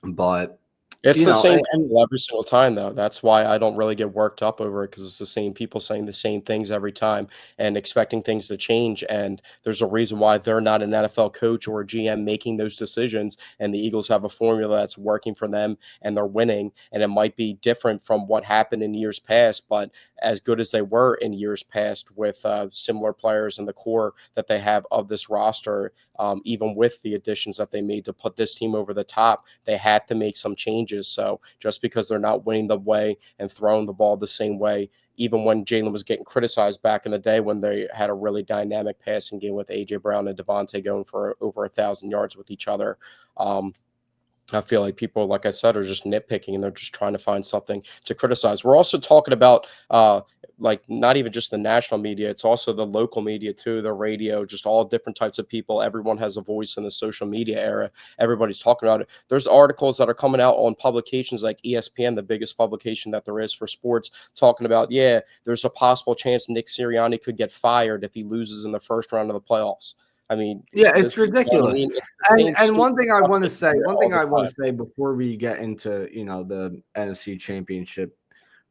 But It's the same and people every single time, though. That's why I don't really get worked up over it because it's the same people saying the same things every time and expecting things to change. And there's a reason why they're not an NFL coach or a GM making those decisions. And the Eagles have a formula that's working for them and they're winning. And it might be different from what happened in years past, but as good as they were in years past with similar players in the core that they have of this roster, even with the additions that they made to put this team over the top, they had to make some changes. So just because they're not winning the way and throwing the ball the same way, even when Jalen was getting criticized back in the day when they had a really dynamic passing game with A.J. Brown and Devontae going for over 1,000 yards with each other, I feel like people, like I said, are just nitpicking and they're just trying to find something to criticize. We're also talking about like not even just the national media, it's also the local media too, the radio, just all different types of people. Everyone has a voice in the social media era. Everybody's talking about it. There's articles that are coming out on publications like ESPN, the biggest publication that there is for sports, talking about, yeah, there's a possible chance Nick Sirianni could get fired if he loses in the first round of the playoffs. I mean, yeah, it's ridiculous. And one thing I want to say, before we get into, the NFC Championship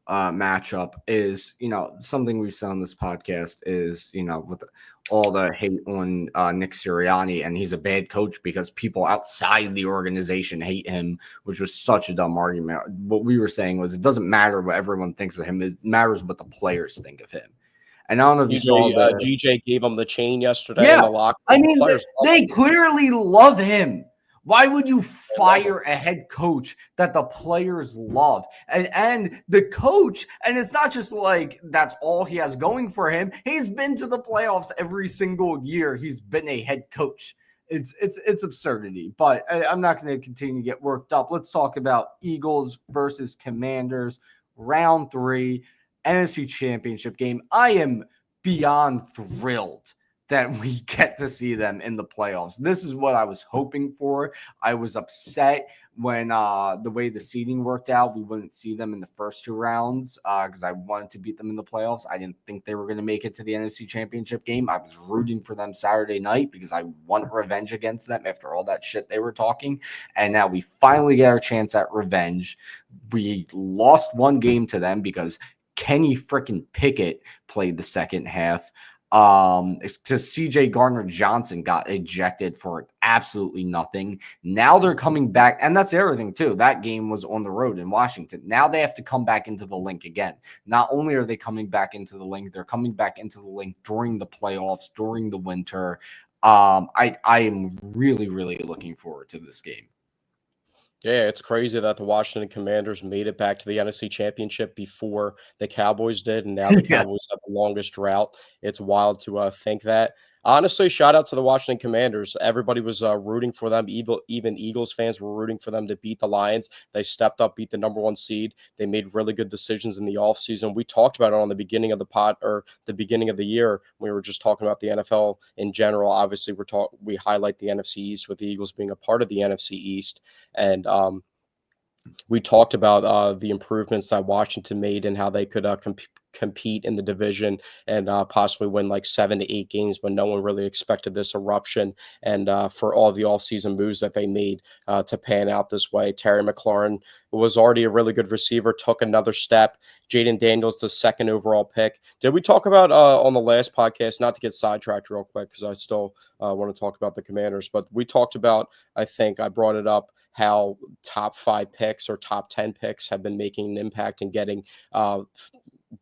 matchup is, something we've said on this podcast is, with all the hate on Nick Sirianni, and he's a bad coach because people outside the organization hate him, which was such a dumb argument. What we were saying was it doesn't matter what everyone thinks of him. It matters what the players think of him. And I don't know if you saw DJ gave him the chain yesterday in the locker room. I mean, they clearly love him. Why would you fire a head coach that the players love? And the coach, and it's not just like that's all he has going for him. He's been to the playoffs every single year. He's been a head coach. It's absurdity, but I'm not going to continue to get worked up. Let's talk about Eagles versus Commanders, round 3, NFC Championship game. I am beyond thrilled that we get to see them in the playoffs. This is what I was hoping for. I was upset when the way the seeding worked out, we wouldn't see them in the first 2 rounds because I wanted to beat them in the playoffs. I didn't think they were going to make it to the NFC Championship game. I was rooting for them Saturday night because I want revenge against them after all that shit they were talking. And now we finally get our chance at revenge. We lost 1 game to them because Kenny freaking Pickett played the second half. Because CJ Gardner-Johnson got ejected for absolutely nothing. Now they're coming back, and that's everything too. That game was on the road in Washington. Now they have to come back into the link again. Not only are they coming back into the link, they're coming back into the link during the playoffs, during the winter. I am really, really looking forward to this game. Yeah, it's crazy that the Washington Commanders made it back to the NFC Championship before the Cowboys did, and now the Yeah. Cowboys have the longest drought. It's wild to think that. Honestly, shout out to the Washington Commanders. Everybody was rooting for them. Even Eagles fans were rooting for them to beat the Lions. They stepped up, beat the number 1 seed. They made really good decisions in the offseason. We talked about it on the beginning of the pod or the beginning of the year. We were just talking about the NFL in general. Obviously, we highlight the NFC East with the Eagles being a part of the NFC East. And we talked about the improvements that Washington made and how they could compete in the division and possibly win like 7 to 8 games when no one really expected this eruption. And for all the offseason moves that they made to pan out this way. Terry McLaurin was already a really good receiver, took another step. Jaden Daniels, the 2nd overall pick. Did we talk about on the last podcast, not to get sidetracked real quick because I still want to talk about the Commanders, but we talked about, I think I brought it up, how top 5 picks or top 10 picks have been making an impact and getting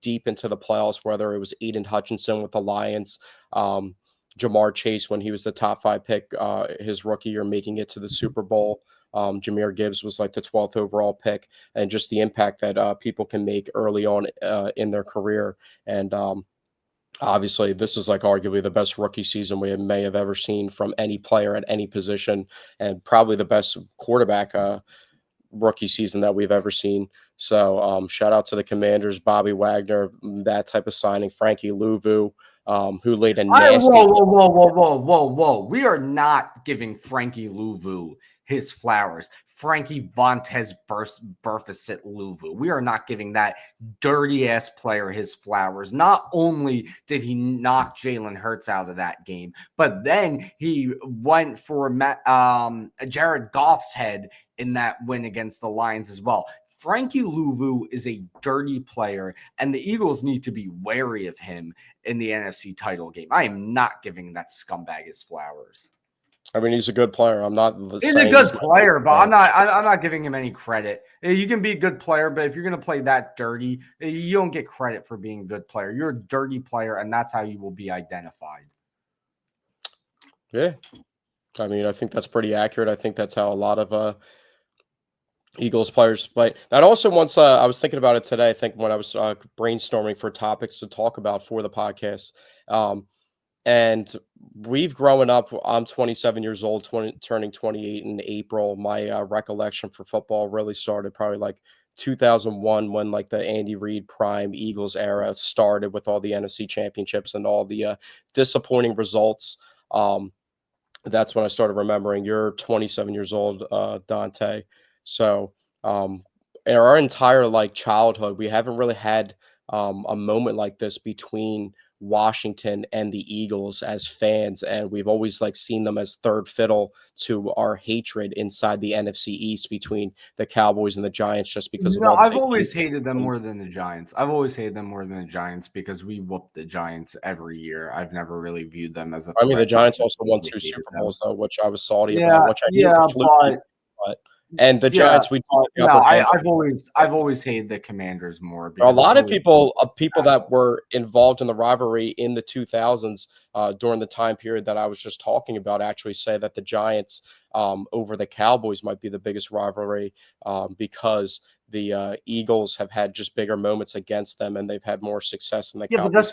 deep into the playoffs, whether it was Aiden Hutchinson with the Lions, Jamar Chase when he was the top 5 pick his rookie year, making it to the Super Bowl. Jahmyr Gibbs was like the 12th overall pick, and just the impact that people can make early on in their career. And obviously, this is like arguably the best rookie season we may have ever seen from any player at any position, and probably the best quarterback rookie season that we've ever seen. So shout out to the Commanders, Bobby Wagner, that type of signing, Frankie Louvu, who laid a nasty. Whoa. We are not giving Frankie Louvu his flowers. Frankie Vontaze Burfisit Louvu. We are not giving that dirty-ass player his flowers. Not only did he knock Jalen Hurts out of that game, but then he went for Jared Goff's head in that win against the Lions as well. Frankie Louvu is a dirty player, and the Eagles need to be wary of him in the NFC title game. I am not giving that scumbag his flowers. I mean, he's a good player. I'm not. He's a good player, but I'm not giving him any credit. You can be a good player, but if you're going to play that dirty, you don't get credit for being a good player. You're a dirty player, and that's how you will be identified. Yeah, I mean, I think that's pretty accurate. I think that's how a lot of Eagles players play. That also once I was thinking about it today, I think when I was brainstorming for topics to talk about for the podcast. And we've grown up. I'm 27 years old, turning 28 in April. My recollection for football really started probably like 2001 when like the Andy Reid prime Eagles era started with all the NFC championships and all the disappointing results. That's when I started remembering. You're 27 years old, Dante. So in our entire like childhood, we haven't really had a moment like this between Washington and the Eagles as fans, and we've always like seen them as third fiddle to our hatred inside the NFC East between the Cowboys and the Giants, just because of all the I've always hated them more than the Giants. I've always hated them more than the Giants because we whooped the Giants every year. I've never really viewed them as a I mean, the threat. Giants also won 2 Super Bowls, though, which I was salty about, which I knew Yeah, were fluky, but and the Giants, we took the upper hand. I've always hated the Commanders more. There are a Because lot of people that were involved in the rivalry in the 2000s during the time period that I was just talking about actually say that the Giants over the Cowboys might be the biggest rivalry because the Eagles have had just bigger moments against them and they've had more success than the Cowboys.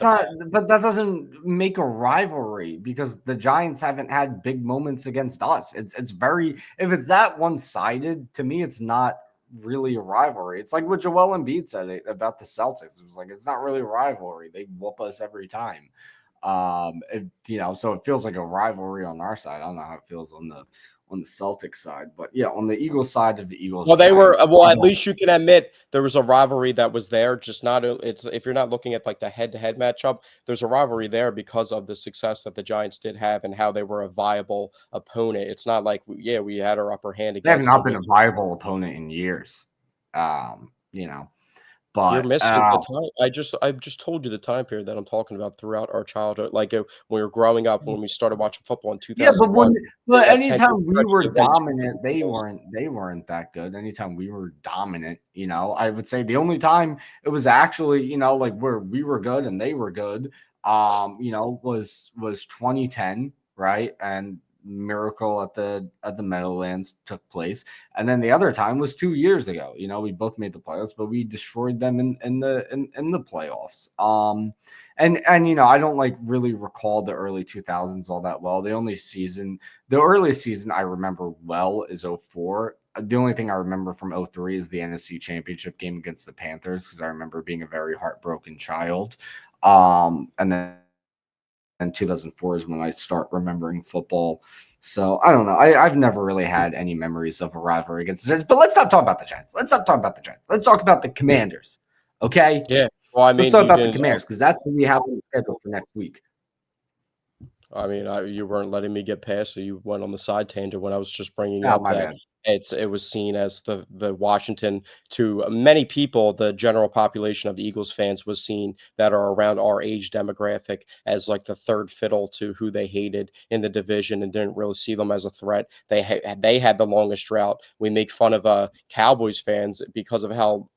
But that doesn't make a rivalry because the Giants haven't had big moments against us. It's very, if it's that one-sided, to me, it's not really a rivalry. It's like what Joel Embiid said about the Celtics. It was like, it's not really a rivalry. They whoop us every time. So it feels like a rivalry on our side. I don't know how it feels on the Celtics side, but yeah, on the Eagles side of the Eagles. Well, they were Giants, well. At least you can admit there was a rivalry that was there. Just not it's if you're not looking at like the head-to-head matchup, there's a rivalry there because of the success that the Giants did have and how they were a viable opponent. It's not like we had our upper hand they have against not them. been a viable opponent in years. You're But missing the time. I just told you the time period that I'm talking about throughout our childhood, like when we were growing up, when we started watching football in yeah, 2001. but That 10-year anytime we stretch, were they won 2 dominant, Super Bowls. they weren't that good. Anytime we were dominant, I would say the only time it was actually, like where we were good and they were good, was 2010, right? And miracle at the Meadowlands took place. And then the other time was 2 years ago. We both made the playoffs, but we destroyed them in the playoffs. And I don't like really recall the early 2000s all that well. The earliest season I remember well is 04. The only thing I remember from 03 is the NFC Championship game against the Panthers, because I remember being a very heartbroken child. And then 2004 is when I start remembering football. So I don't know. I've never really had any memories of a rivalry against the Giants. But let's not talk about the Giants. Let's talk about the Commanders. Okay? Yeah. Well, I Let's mean, talk you about the didn't. Commanders, because that's what we have on the schedule for next week. I mean, you weren't letting me get past, so you went on the side tangent when I was just bringing Oh, up my that bad. it was seen as the Washington to many people, the general population of Eagles fans was seen that are around our age demographic as like the third fiddle to who they hated in the division and didn't really see them as a threat. They had the longest drought. We make fun of Cowboys fans because of how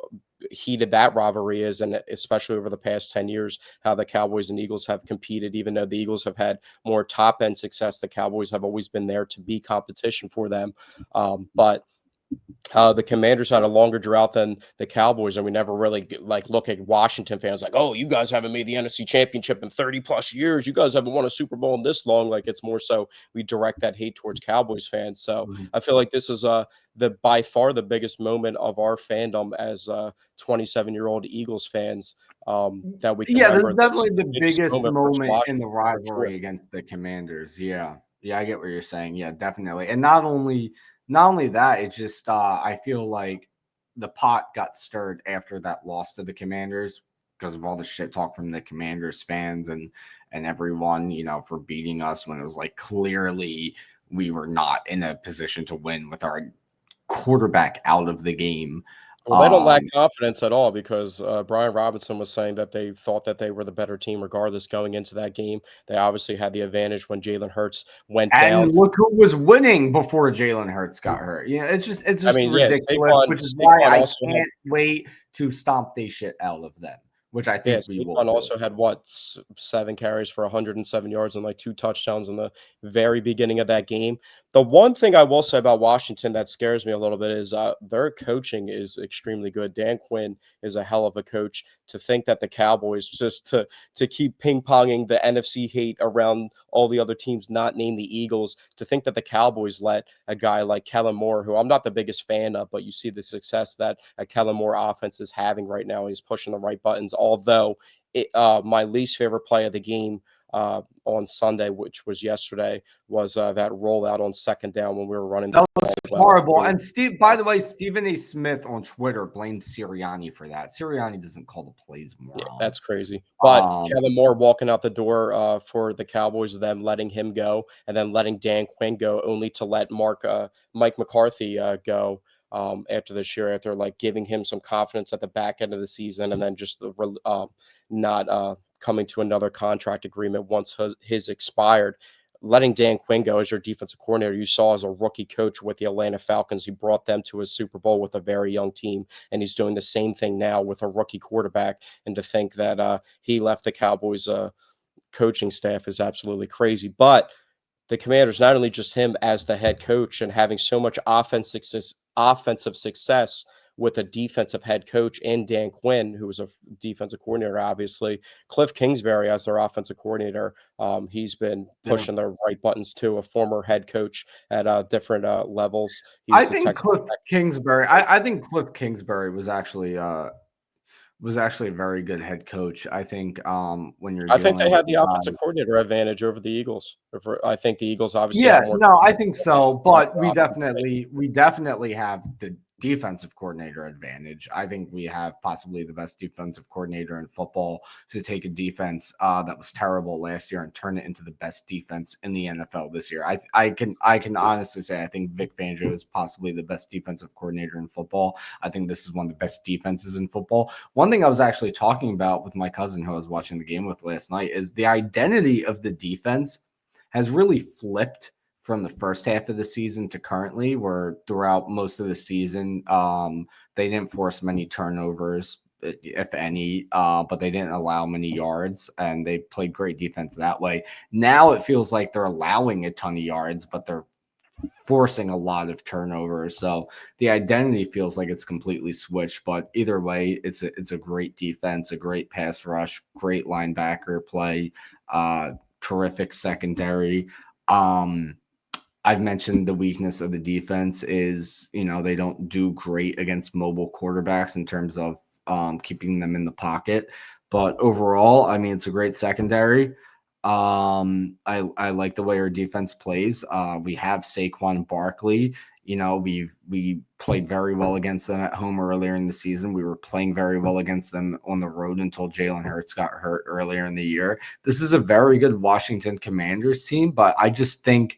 heated that rivalry is, and especially over the past 10 years, how the Cowboys and Eagles have competed. Even though the Eagles have had more top end success, the Cowboys have always been there to be competition for them. But the Commanders had a longer drought than the Cowboys, and we never really look at Washington fans like, oh, you guys haven't made the NFC Championship in 30 plus years. You guys haven't won a Super Bowl in this long. Like, it's more so we direct that hate towards Cowboys fans. So I feel like this is the by far the biggest moment of our fandom as 27-year-old Eagles fans that we can Yeah, this is remember. This is definitely the biggest moment versus moment in the Washington for sure. rivalry against the Commanders. Yeah. Yeah, I get what you're saying. Yeah, definitely. And not only that, it's just I feel like the pot got stirred after that loss to the Commanders because of all the shit talk from the Commanders fans and everyone, for beating us when it was like clearly we were not in a position to win with our quarterback out of the game. Well, they don't lack confidence at all because Brian Robinson was saying that they thought that they were the better team regardless going into that game. They obviously had the advantage when Jalen Hurts went down. And look who was winning before Jalen Hurts got hurt. It's just I mean, yeah, ridiculous, which is why Saquon I also had can't wait to stomp the shit out of them, which I Yeah, think we will Saquon do. also had what 7 carries for 107 yards and like 2 touchdowns in the very beginning of that game. The one thing I will say about Washington that scares me a little bit is their coaching is extremely good. Dan Quinn is a hell of a coach. To think that the Cowboys just to keep ping ponging the NFC hate around all the other teams, not named the Eagles, to think that the Cowboys let a guy like Kellen Moore, who I'm not the biggest fan of, but you see the success that a Kellen Moore offense is having right now. He's pushing the right buttons. Although my least favorite play of the game on Sunday, which was yesterday, was that rollout on second down when we were running. That was horrible. And by the way, Stephen A. Smith on Twitter blamed Sirianni for that. Sirianni doesn't call the plays more. Yeah, that's crazy. But Kellen Moore walking out the door for the Cowboys, them letting him go, and then letting Dan Quinn go, only to let Mike McCarthy go after this year, after giving him some confidence at the back end of the season, and then just not coming to another contract agreement once his expired. Letting Dan Quinn go as your defensive coordinator, you saw as a rookie coach with the Atlanta Falcons, he brought them to a Super Bowl with a very young team, and he's doing the same thing now with a rookie quarterback. And to think that he left the Cowboys coaching staff is absolutely crazy. But the Commanders, not only just him as the head coach and having so much offensive success with a defensive head coach and Dan Quinn, who was a defensive coordinator, obviously. Cliff Kingsbury as their offensive coordinator, he's been pushing the right buttons too, a former head coach at different levels. I think Cliff Kingsbury was actually was actually a very good head coach. I think when you're I think dealing they with had the offensive coordinator advantage over the Eagles. I think the Eagles obviously yeah, had more no, I talent think than they so, had but their we offense. definitely have the defensive coordinator advantage. I think we have possibly the best defensive coordinator in football to take a defense that was terrible last year and turn it into the best defense in the NFL this year. I can honestly say I think Vic Fangio is possibly the best defensive coordinator in football. I think this is one of the best defenses in football. One thing I was actually talking about with my cousin who I was watching the game with last night is the identity of the defense has really flipped from the first half of the season to currently, where throughout most of the season, they didn't force many turnovers, if any, but they didn't allow many yards, and they played great defense that way. Now it feels like they're allowing a ton of yards, but they're forcing a lot of turnovers. So the identity feels like it's completely switched. But either way, it's a great defense, a great pass rush, great linebacker play, terrific secondary. Um, I've mentioned the weakness of the defense is, they don't do great against mobile quarterbacks in terms of keeping them in the pocket. But overall, I mean, it's a great secondary. I like the way our defense plays. We have Saquon Barkley. We played very well against them at home earlier in the season. We were playing very well against them on the road until Jalen Hurts got hurt earlier in the year. This is a very good Washington Commanders team, but I just think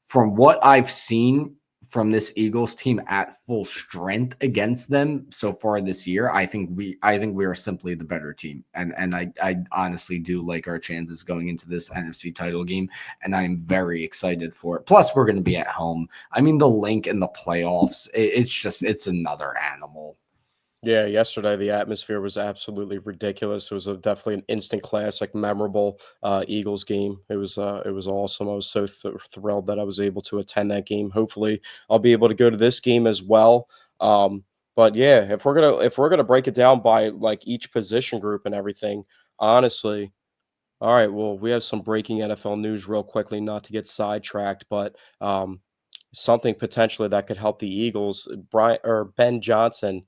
from what I've seen from this Eagles team at full strength against them so far this year, I think we are simply the better team. And I honestly do like our chances going into this NFC title game, and I'm very excited for it. Plus, we're going to be at home. I mean, the link in the playoffs, it's another animal. Yeah, yesterday the atmosphere was absolutely ridiculous. It was definitely an instant classic, memorable Eagles game. It was awesome. I was so thrilled that I was able to attend that game. Hopefully, I'll be able to go to this game as well. Um, but yeah, if we're gonna break it down by like each position group and everything, honestly, all right. Well, we have some breaking NFL news real quickly, not to get sidetracked, but something potentially that could help the Eagles. Brian or Ben Johnson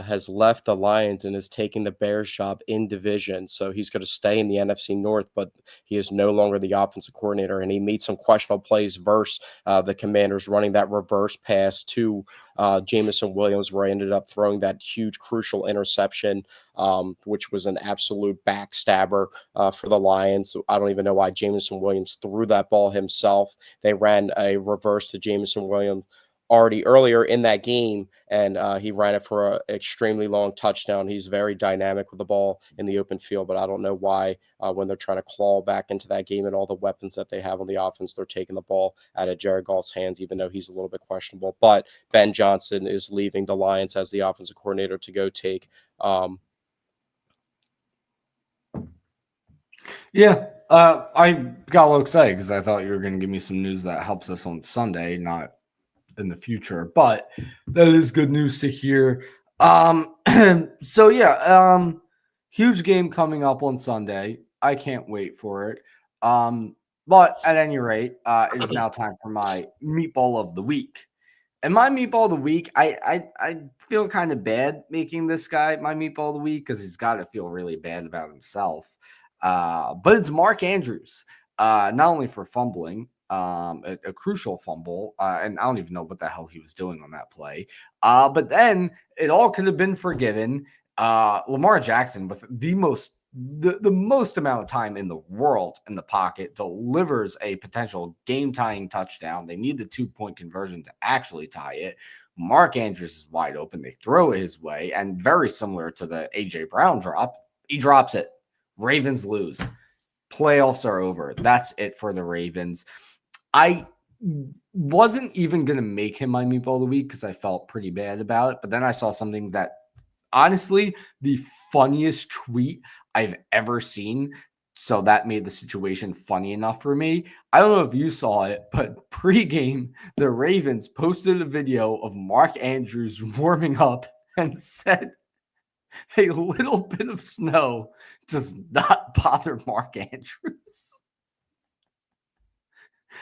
has left the Lions and is taking the Bears job in division. So he's going to stay in the NFC North, but he is no longer the offensive coordinator. And he made some questionable plays versus the Commanders running that reverse pass to Jamison Williams, where I ended up throwing that huge, crucial interception, which was an absolute backstabber for the Lions. I don't even know why Jamison Williams threw that ball himself. They ran a reverse to Jamison Williams already earlier in that game, and he ran it for an extremely long touchdown. He's very dynamic with the ball in the open field, but I don't know why when they're trying to claw back into that game and all the weapons that they have on the offense, they're taking the ball out of Jared Goff's hands, even though he's a little bit questionable. But Ben Johnson is leaving the Lions as the offensive coordinator to go take Yeah, I got a little excited because I thought you were going to give me some news that helps us on Sunday, not in the future. But that is good news to hear. So yeah, huge game coming up on Sunday. I can't wait for it. But at any rate, it is now time for my meatball of the week. And my meatball of the week, I feel kind of bad making this guy my meatball of the week because he's got to feel really bad about himself. But it's Mark Andrews, not only for fumbling, a crucial fumble, and I don't even know what the hell he was doing on that play. But then it all could have been forgiven. Lamar Jackson with the most amount of time in the world in the pocket delivers a potential game-tying touchdown. They need the 2-point conversion to actually tie it. Mark Andrews is wide open. They throw it his way, and very similar to the A.J. Brown drop, he drops it. Ravens lose. Playoffs are over. That's it for the Ravens. I wasn't even going to make him my meatball of the week because I felt pretty bad about it, but then I saw something that honestly, the funniest tweet I've ever seen. So that made the situation funny enough for me. I don't know if you saw it, but pregame, the Ravens posted a video of Mark Andrews warming up and said, a little bit of snow does not bother Mark Andrews.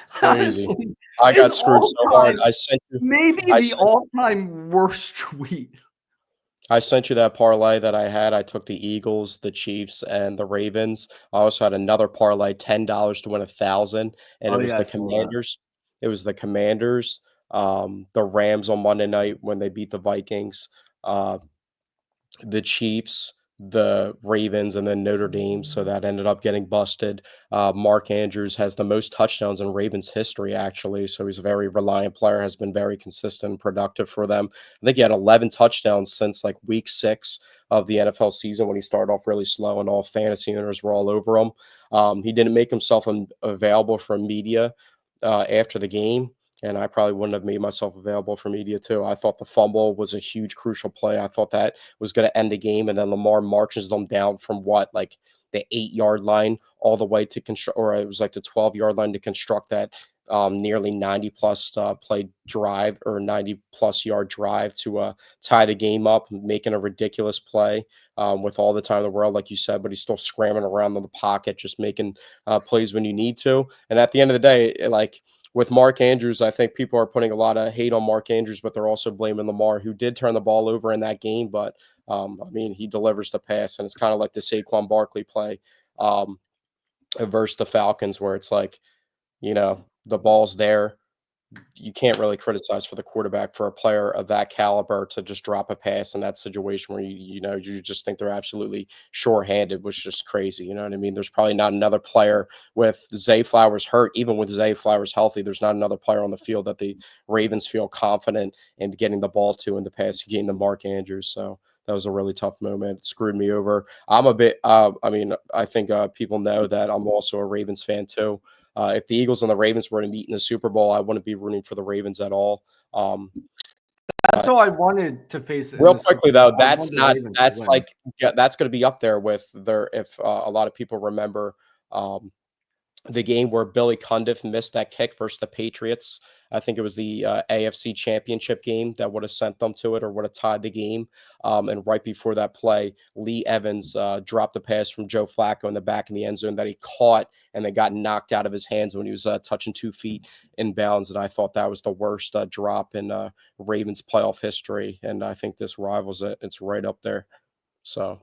crazy. Honestly, I an got screwed so hard. all-time, maybe I the sent all-time worst tweet. I sent you that parlay that I had. I took the Eagles, the Chiefs, and the Ravens. I also had another parlay, $10 to win 1,000, and it Oh was yeah, I the saw that. Commanders. It was the Commanders, the Rams on Monday night when they beat the Vikings, uh, the Chiefs, the Ravens, and then Notre Dame. So that ended up getting busted. Mark Andrews has the most touchdowns in Ravens history, actually. So he's a very reliant player, has been very consistent and productive for them. I think he had 11 touchdowns since like week 6 of the NFL season when he started off really slow and all fantasy owners were all over him. He didn't make himself available for media after the game, and I probably wouldn't have made myself available for media too. I thought the fumble was a huge, crucial play. I thought that was going to end the game, and then Lamar marches them down from what, like the 8-yard line all the way to construct, or it was like the 12-yard line to construct that nearly 90 plus play drive or 90 plus yard drive to tie the game up, making a ridiculous play with all the time in the world, like you said, but he's still scrambling around in the pocket, just making plays when you need to. And at the end of the day, like with Mark Andrews, I think people are putting a lot of hate on Mark Andrews, but they're also blaming Lamar, who did turn the ball over in that game. But I mean, he delivers the pass, and it's kind of like the Saquon Barkley play um, versus the Falcons, where it's like, the ball's there. You can't really criticize for the quarterback for a player of that caliber to just drop a pass in that situation where you just think they're absolutely shorthanded, was just crazy. You know what I mean? There's probably not another player with Zay Flowers hurt, even with Zay Flowers healthy. There's not another player on the field that the Ravens feel confident in getting the ball to in the passing game to Mark Andrews. So that was a really tough moment. It screwed me over. I'm a bit. I mean, I think people know that I'm also a Ravens fan too. If the Eagles and the Ravens were to meet in the Super Bowl, I wouldn't be rooting for the Ravens at all. Um, That's uh, who I wanted to face in Real the Super quickly Bowl. though, I wanted the Ravens to that's win. like, yeah, that's going to be up there with their, if a lot of people remember um, the game where Billy Cundiff missed that kick versus the Patriots. I think it was the AFC Championship game that would have sent them to it or would have tied the game. And right before that play, Lee Evans dropped the pass from Joe Flacco in the back in the end zone that he caught and then got knocked out of his hands when he was touching 2 feet in bounds. And I thought that was the worst drop in Ravens playoff history. And I think this rivals it. It's right up there. So.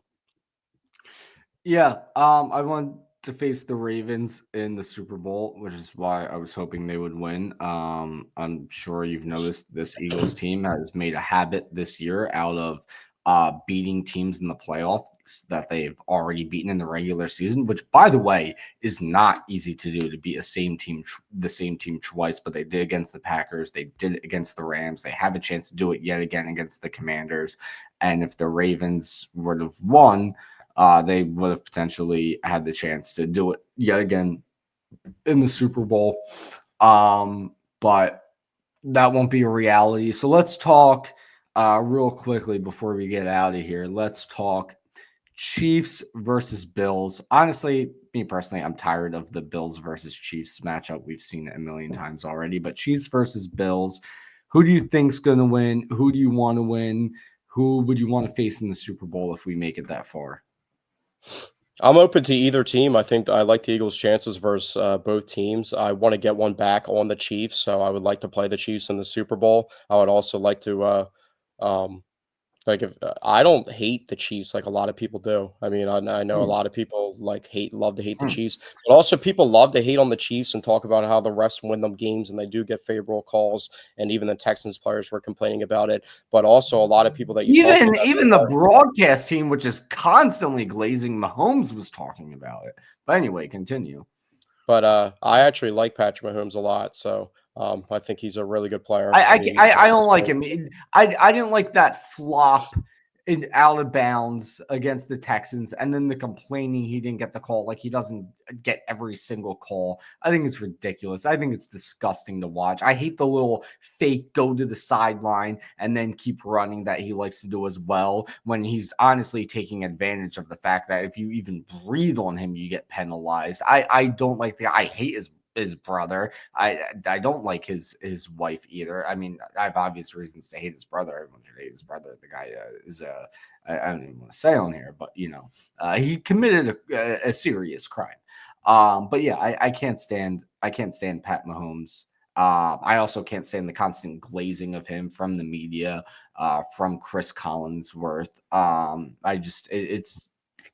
Yeah, I want to face the Ravens in the Super Bowl, which is why I was hoping they would win. I'm sure you've noticed this Eagles team has made a habit this year out of beating teams in the playoffs that they've already beaten in the regular season, which, by the way, is not easy to do, to beat the same team twice. But they did against the Packers, they did it against the Rams. They have a chance to do it yet again against the Commanders. And if the Ravens would have won, they would have potentially had the chance to do it yet again in the Super Bowl. But that won't be a reality. So let's talk real quickly before we get out of here. Let's talk Chiefs versus Bills. Honestly, me personally, I'm tired of the Bills versus Chiefs matchup. We've seen it a million times already. But Chiefs versus Bills, who do you think's going to win? Who do you want to win? Who would you want to face in the Super Bowl if we make it that far? I'm open to either team. I think I like the Eagles' chances versus both teams. I want to get one back on the Chiefs, so I would like to play the Chiefs in the Super Bowl. I would also like to um, like, if I don't hate the Chiefs like a lot of people do. I mean, I know a Hmm. lot of people love to hate the Chiefs, but also people love to hate on the Chiefs and talk about how the refs win them games and they do get favorable calls. And even the Texans players were complaining about it. But also a lot of people that you talk to Even that even the broadcast team, which is constantly glazing Mahomes, was talking about it. But anyway, continue. But I actually like Patrick Mahomes a lot, so I think he's a really good player. I I I, mean, I, I don't like him. I didn't like that flop in out of bounds against the Texans, and then the complaining he didn't get the call. Like, he doesn't get every single call. I think it's ridiculous. I think it's disgusting to watch. I hate the little fake go to the sideline and then keep running that he likes to do as well, when he's honestly taking advantage of the fact that if you even breathe on him, you get penalized. I don't like the. I hate his brother. I don't like his wife either. I mean, I have obvious reasons to hate his brother. Everyone should hate his brother. The guy is I don't even want to say on here, but he committed a serious crime. But yeah, I can't stand Pat Mahomes I also can't stand the constant glazing of him from the media, from Chris Collinsworth. I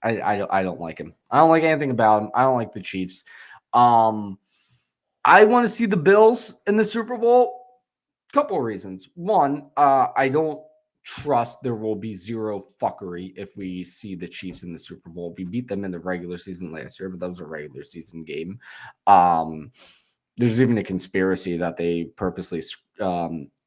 don't like him. I don't like anything about him. I don't like the Chiefs. I want to see the Bills in the Super Bowl. Couple of reasons. One, I don't trust there will be zero fuckery if we see the Chiefs in the Super Bowl. We beat them in the regular season last year, but that was a regular season game. There's even a conspiracy that they purposely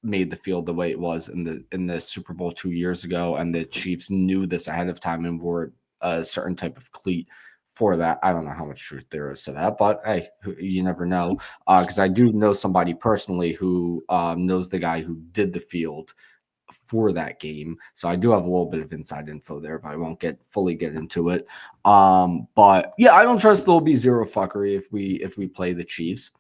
made the field the way it was in the Super Bowl 2 years ago, and the Chiefs knew this ahead of time and wore a certain type of cleat for that. I don't know how much truth there is to that, but hey, you never know. Because I do know somebody personally who knows the guy who did the field for that game, so I do have a little bit of inside info there, but I won't fully get into it. But yeah, I don't trust there'll be zero fuckery if we play the Chiefs.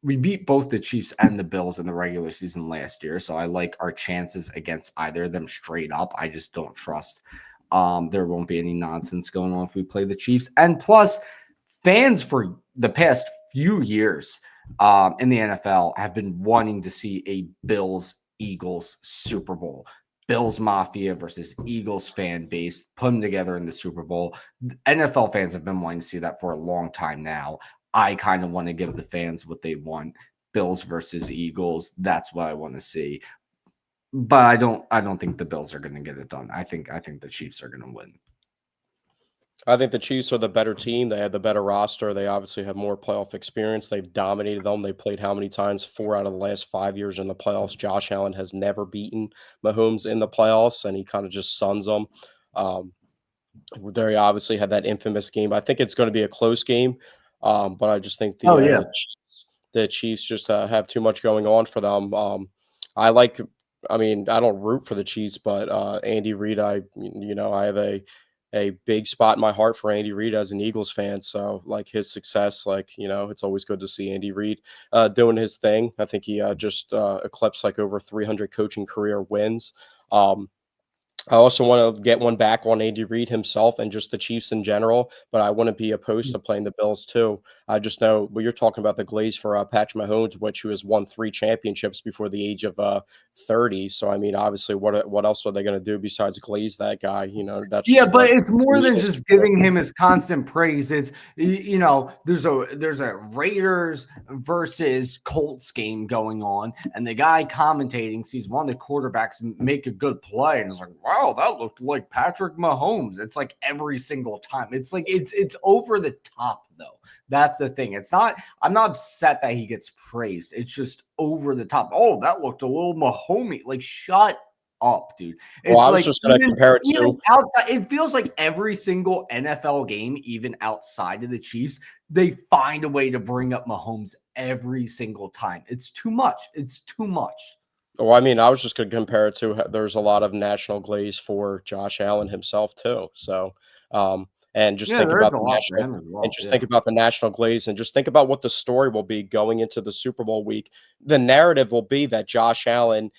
We beat both the Chiefs and the Bills in the regular season last year, so I like our chances against either of them straight up. I just don't trust there won't be any nonsense going on if we play the Chiefs. And plus, fans for the past few years in the NFL have been wanting to see a Bills-Eagles Super Bowl. Bills Mafia versus Eagles fan base put them together in the Super Bowl. NFL fans have been wanting to see that for a long time now. I kind of want to give the fans what they want. Bills versus Eagles. That's what I want to see. But I don't think the Bills are going to get it done. I think the Chiefs are going to win. I think the Chiefs are the better team. They have the better roster. They obviously have more playoff experience. They've dominated them. They played how many times? 4 out of the last 5 years in the playoffs. Josh Allen has never beaten Mahomes in the playoffs, and he kind of just suns them. They obviously had that infamous game. I think it's going to be a close game, but I just think the Chiefs just have too much going on for them. I don't root for the Chiefs, but Andy Reid, I have a big spot in my heart for Andy Reid as an Eagles fan. So like his success, it's always good to see Andy Reid doing his thing. I think he just eclipsed over 300 coaching career wins. I also want to get one back on Andy Reid himself and just the Chiefs in general, but I wouldn't be opposed to playing the Bills too. I just know you're talking about the glaze for Patrick Mahomes, which who has won 3 championships before the age of 30. So I mean, obviously, what else are they going to do besides glaze that guy? That's but it's more than just giving him his constant praise. It's there's a Raiders versus Colts game going on, and the guy commentating sees one of the quarterbacks make a good play, and is like, wow, that looked like Patrick Mahomes. It's like every single time. It's like it's over the top though. That's the thing. I'm not upset that he gets praised. It's just over the top. Oh, that looked a little Mahomey. Like, shut up, dude. It's I was just going to compare it to outside. It feels like every single NFL game, even outside of the Chiefs, they find a way to bring up Mahomes every single time. It's too much. It's too much. Well, I mean, I was just going to compare it to there's a lot of national glaze for Josh Allen himself too. So, and just think about think about the national glaze, and just think about what the story will be going into the Super Bowl week. The narrative will be that Josh Allen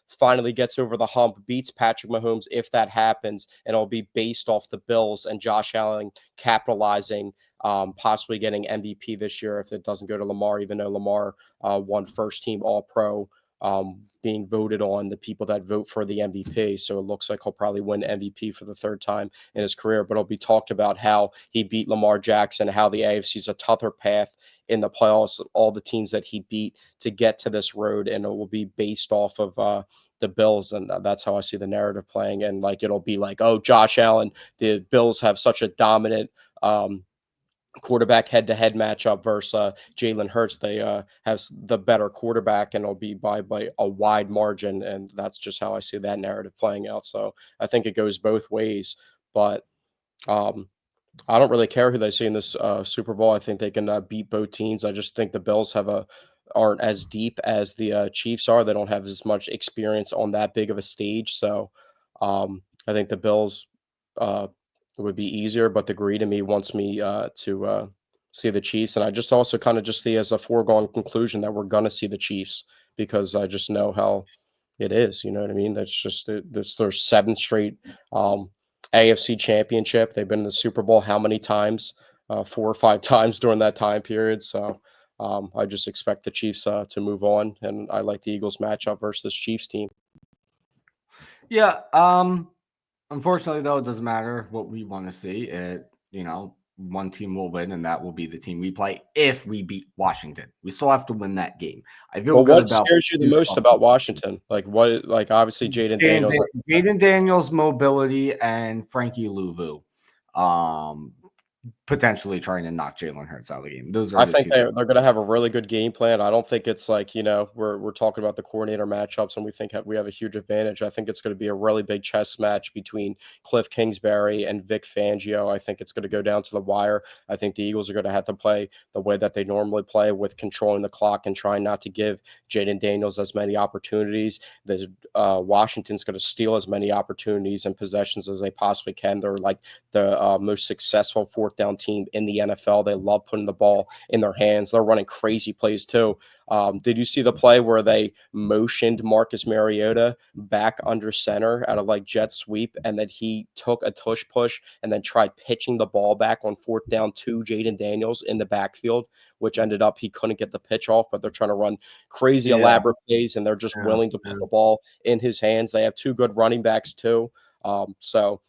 finally gets over the hump, beats Patrick Mahomes if that happens, and it'll be based off the Bills and Josh Allen capitalizing, possibly getting MVP this year if it doesn't go to Lamar, even though Lamar won first team All-Pro. Being voted on the people that vote for the MVP. So it looks like he'll probably win MVP for the 3rd time in his career, but it'll be talked about how he beat Lamar Jackson, how the AFC is a tougher path in the playoffs, all the teams that he beat to get to this road. And it will be based off of the Bills. And that's how I see the narrative playing. And it'll be like, oh, Josh Allen, the Bills have such a dominant, quarterback head-to-head matchup versus Jalen Hurts. They have the better quarterback, and it'll be by a wide margin, and that's just how I see that narrative playing out. So I think it goes both ways, but I don't really care who they see in this Super Bowl. I think they can beat both teams. I just think the Bills aren't as deep as the Chiefs are. They don't have as much experience on that big of a stage, so I think the Bills it would be easier, but the greed in me wants me to see the Chiefs. And I just also kind of just see as a foregone conclusion that we're going to see the Chiefs because I just know how it is. You know what I mean? That's just their 7th straight AFC Championship. They've been in the Super Bowl how many times? 4 or 5 times during that time period. So I just expect the Chiefs to move on, and I like the Eagles matchup versus this Chiefs team. Yeah. Unfortunately, though, it doesn't matter what we want to see. One team will win, and that will be the team we play if we beat Washington. We still have to win that game. I feel Well, good what about scares you the most about Washington? Like what? Like obviously Jaden Daniels. Jaden Daniels' mobility and Frankie Louvu. Potentially trying to knock Jalen Hurts out of the game. Those are I the think two. they're going to have a really good game plan. I don't think it's like, we're talking about the coordinator matchups and we think we have a huge advantage. I think it's going to be a really big chess match between Cliff Kingsbury and Vic Fangio. I think it's going to go down to the wire. I think the Eagles are going to have to play the way that they normally play, with controlling the clock and trying not to give Jaden Daniels as many opportunities. Washington's going to steal as many opportunities and possessions as they possibly can. They're like the most successful fourth down team in the NFL. They love putting the ball in their hands. They're running crazy plays too. Did you see the play where they motioned Marcus Mariota back under center out of like jet sweep, and then he took a tush push and then tried pitching the ball back on fourth down to Jaden Daniels in the backfield, which ended up he couldn't get the pitch off, but they're trying to run crazy elaborate plays, and they're just willing to put the ball in his hands. They have two good running backs too. So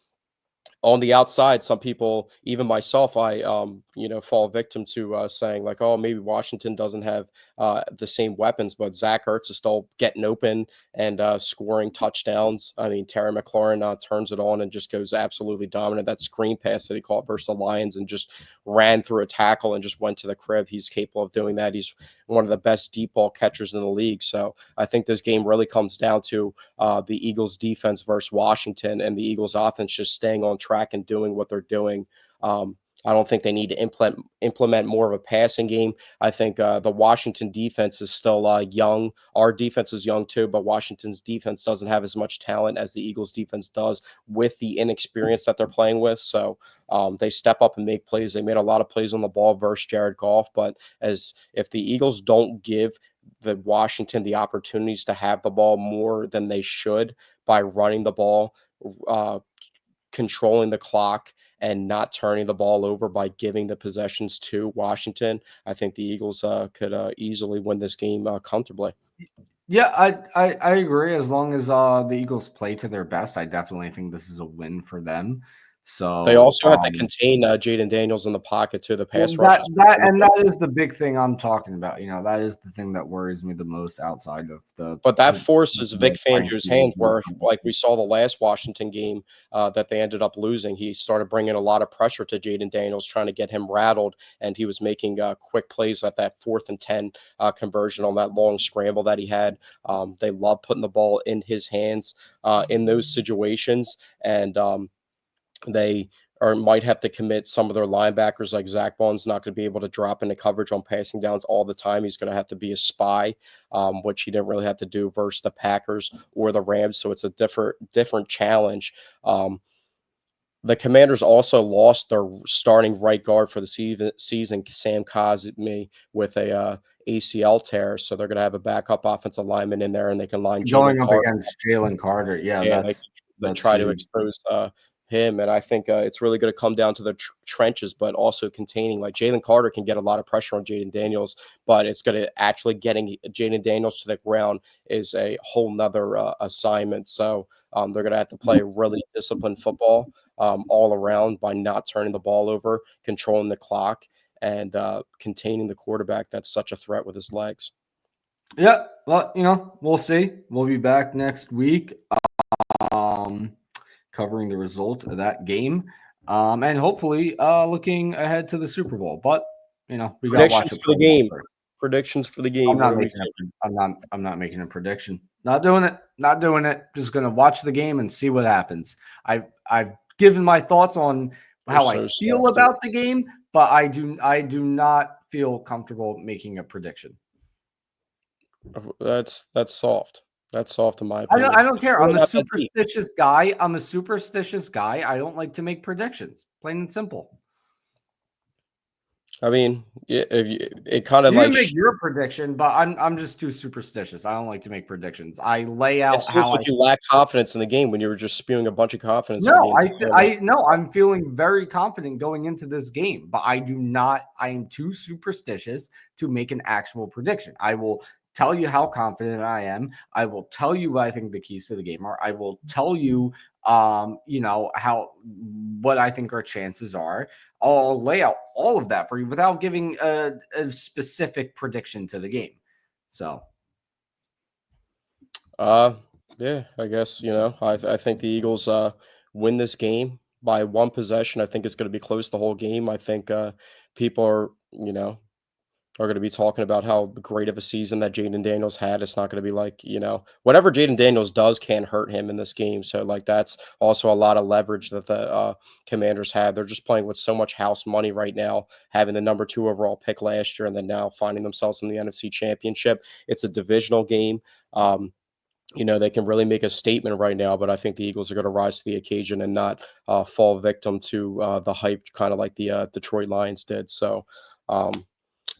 on the outside, some people, even myself, I fall victim to saying like, oh, maybe Washington doesn't have the same weapons, but Zach Ertz is still getting open and scoring touchdowns. I mean, Terry McLaurin turns it on and just goes absolutely dominant. That screen pass that he caught versus the Lions and just ran through a tackle and just went to the crib. He's capable of doing that. He's one of the best deep ball catchers in the league. So I think this game really comes down to the Eagles defense versus Washington, and the Eagles offense just staying on track and doing what they're doing. I don't think they need to implement more of a passing game. I think the Washington defense is still young. Our defense is young too, but Washington's defense doesn't have as much talent as the Eagles defense does with the inexperience that they're playing with. So they step up and make plays. They made a lot of plays on the ball versus Jared Goff, but if the Eagles don't give the Washington the opportunities to have the ball more than they should by running the ball, controlling the clock, and not turning the ball over by giving the possessions to Washington, I think the Eagles could easily win this game comfortably. Yeah, I agree. As long as the Eagles play to their best, I definitely think this is a win for them. So they also have to contain Jaden Daniels in the pocket too. The pass rush that is the big thing I'm talking about. That is the thing that worries me the most outside of the. But that forces Vic Fangio's hand, where like we saw the last Washington game that they ended up losing. He started bringing a lot of pressure to Jaden Daniels, trying to get him rattled, and he was making quick plays at that 4th and 10 conversion on that long scramble that he had. They love putting the ball in his hands in those situations, and they might have to commit some of their linebackers, like Zach Bond's not going to be able to drop into coverage on passing downs all the time. He's going to have to be a spy, which he didn't really have to do versus the Packers or the Rams. So it's a different challenge. The Commanders also lost their starting right guard for the season, Sam Cosmi, with a ACL tear. So they're going to have a backup offensive lineman in there, and they can line going up against Jalen Carter. Yeah, they try to expose him, and I think it's really going to come down to the trenches, but also containing. Like Jalen Carter can get a lot of pressure on Jaden Daniels, but it's going to actually getting Jaden Daniels to the ground is a whole nother assignment. So they're going to have to play really disciplined football all around by not turning the ball over, controlling the clock, and containing the quarterback that's such a threat with his legs. Yeah, well, we'll see. We'll be back next week. Covering the result of that game, and hopefully looking ahead to the Super Bowl. But we got to watch it for the game. Predictions for the game. I'm not making a prediction. Not doing it. Just gonna watch the game and see what happens. I've given my thoughts on how I feel about the game, but I do not feel comfortable making a prediction. That's soft. That's soft in my opinion. I don't care. I'm a superstitious guy. I don't like to make predictions. Plain and simple. I mean, it kind of You can like make your prediction, but I'm just too superstitious. I don't like to make predictions. I lay it out seems how like I you lack confidence in the game when you were just spewing a bunch of confidence for the No, entire I no, I'm feeling very confident going into this game, but I do not. I am too superstitious to make an actual prediction. I will tell you how confident I am. I will tell you what I think the keys to the game are. I will tell you, how what I think our chances are. I'll lay out all of that for you without giving a specific prediction to the game. So Uh, yeah, I guess, I think the Eagles win this game by one possession. I think it's going to be close the whole game. I think people are going to be talking about how great of a season that Jaden Daniels had. It's not going to be like, whatever Jaden Daniels does can hurt him in this game. So, like, that's also a lot of leverage that the Commanders have. They're just playing with so much house money right now, having the number 2 overall pick last year and then now finding themselves in the NFC Championship. It's a divisional game. They can really make a statement right now, but I think the Eagles are going to rise to the occasion and not fall victim to the hype, kind of like the Detroit Lions did. So, um,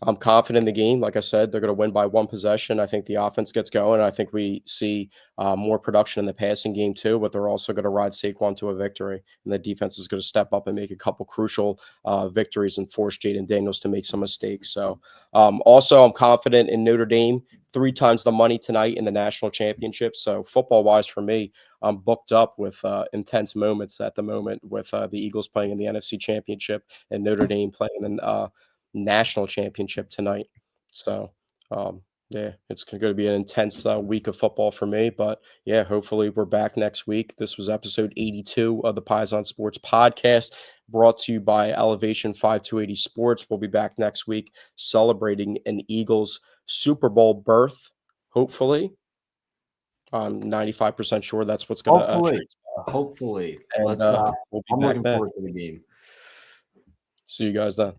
I'm confident in the game. Like I said, they're going to win by one possession. I think the offense gets going. I think we see more production in the passing game too, but they're also going to ride Saquon to a victory. And the defense is going to step up and make a couple crucial victories and force Jaden Daniels to make some mistakes. So, also, I'm confident in Notre Dame 3 times the money tonight in the national championship. So, football wise for me, I'm booked up with intense moments at the moment with the Eagles playing in the NFC Championship and Notre Dame playing in national championship tonight. So, yeah, it's going to be an intense week of football for me. But yeah, hopefully we're back next week. This was episode 82 of the Paisan Sports podcast, brought to you by Elevation 5280 Sports. We'll be back next week celebrating an Eagles Super Bowl berth. Hopefully, I'm 95% sure that's what's going to hopefully, transpire. hopefully, And let's. we'll be I'm back looking then. forward to the game. See you guys then.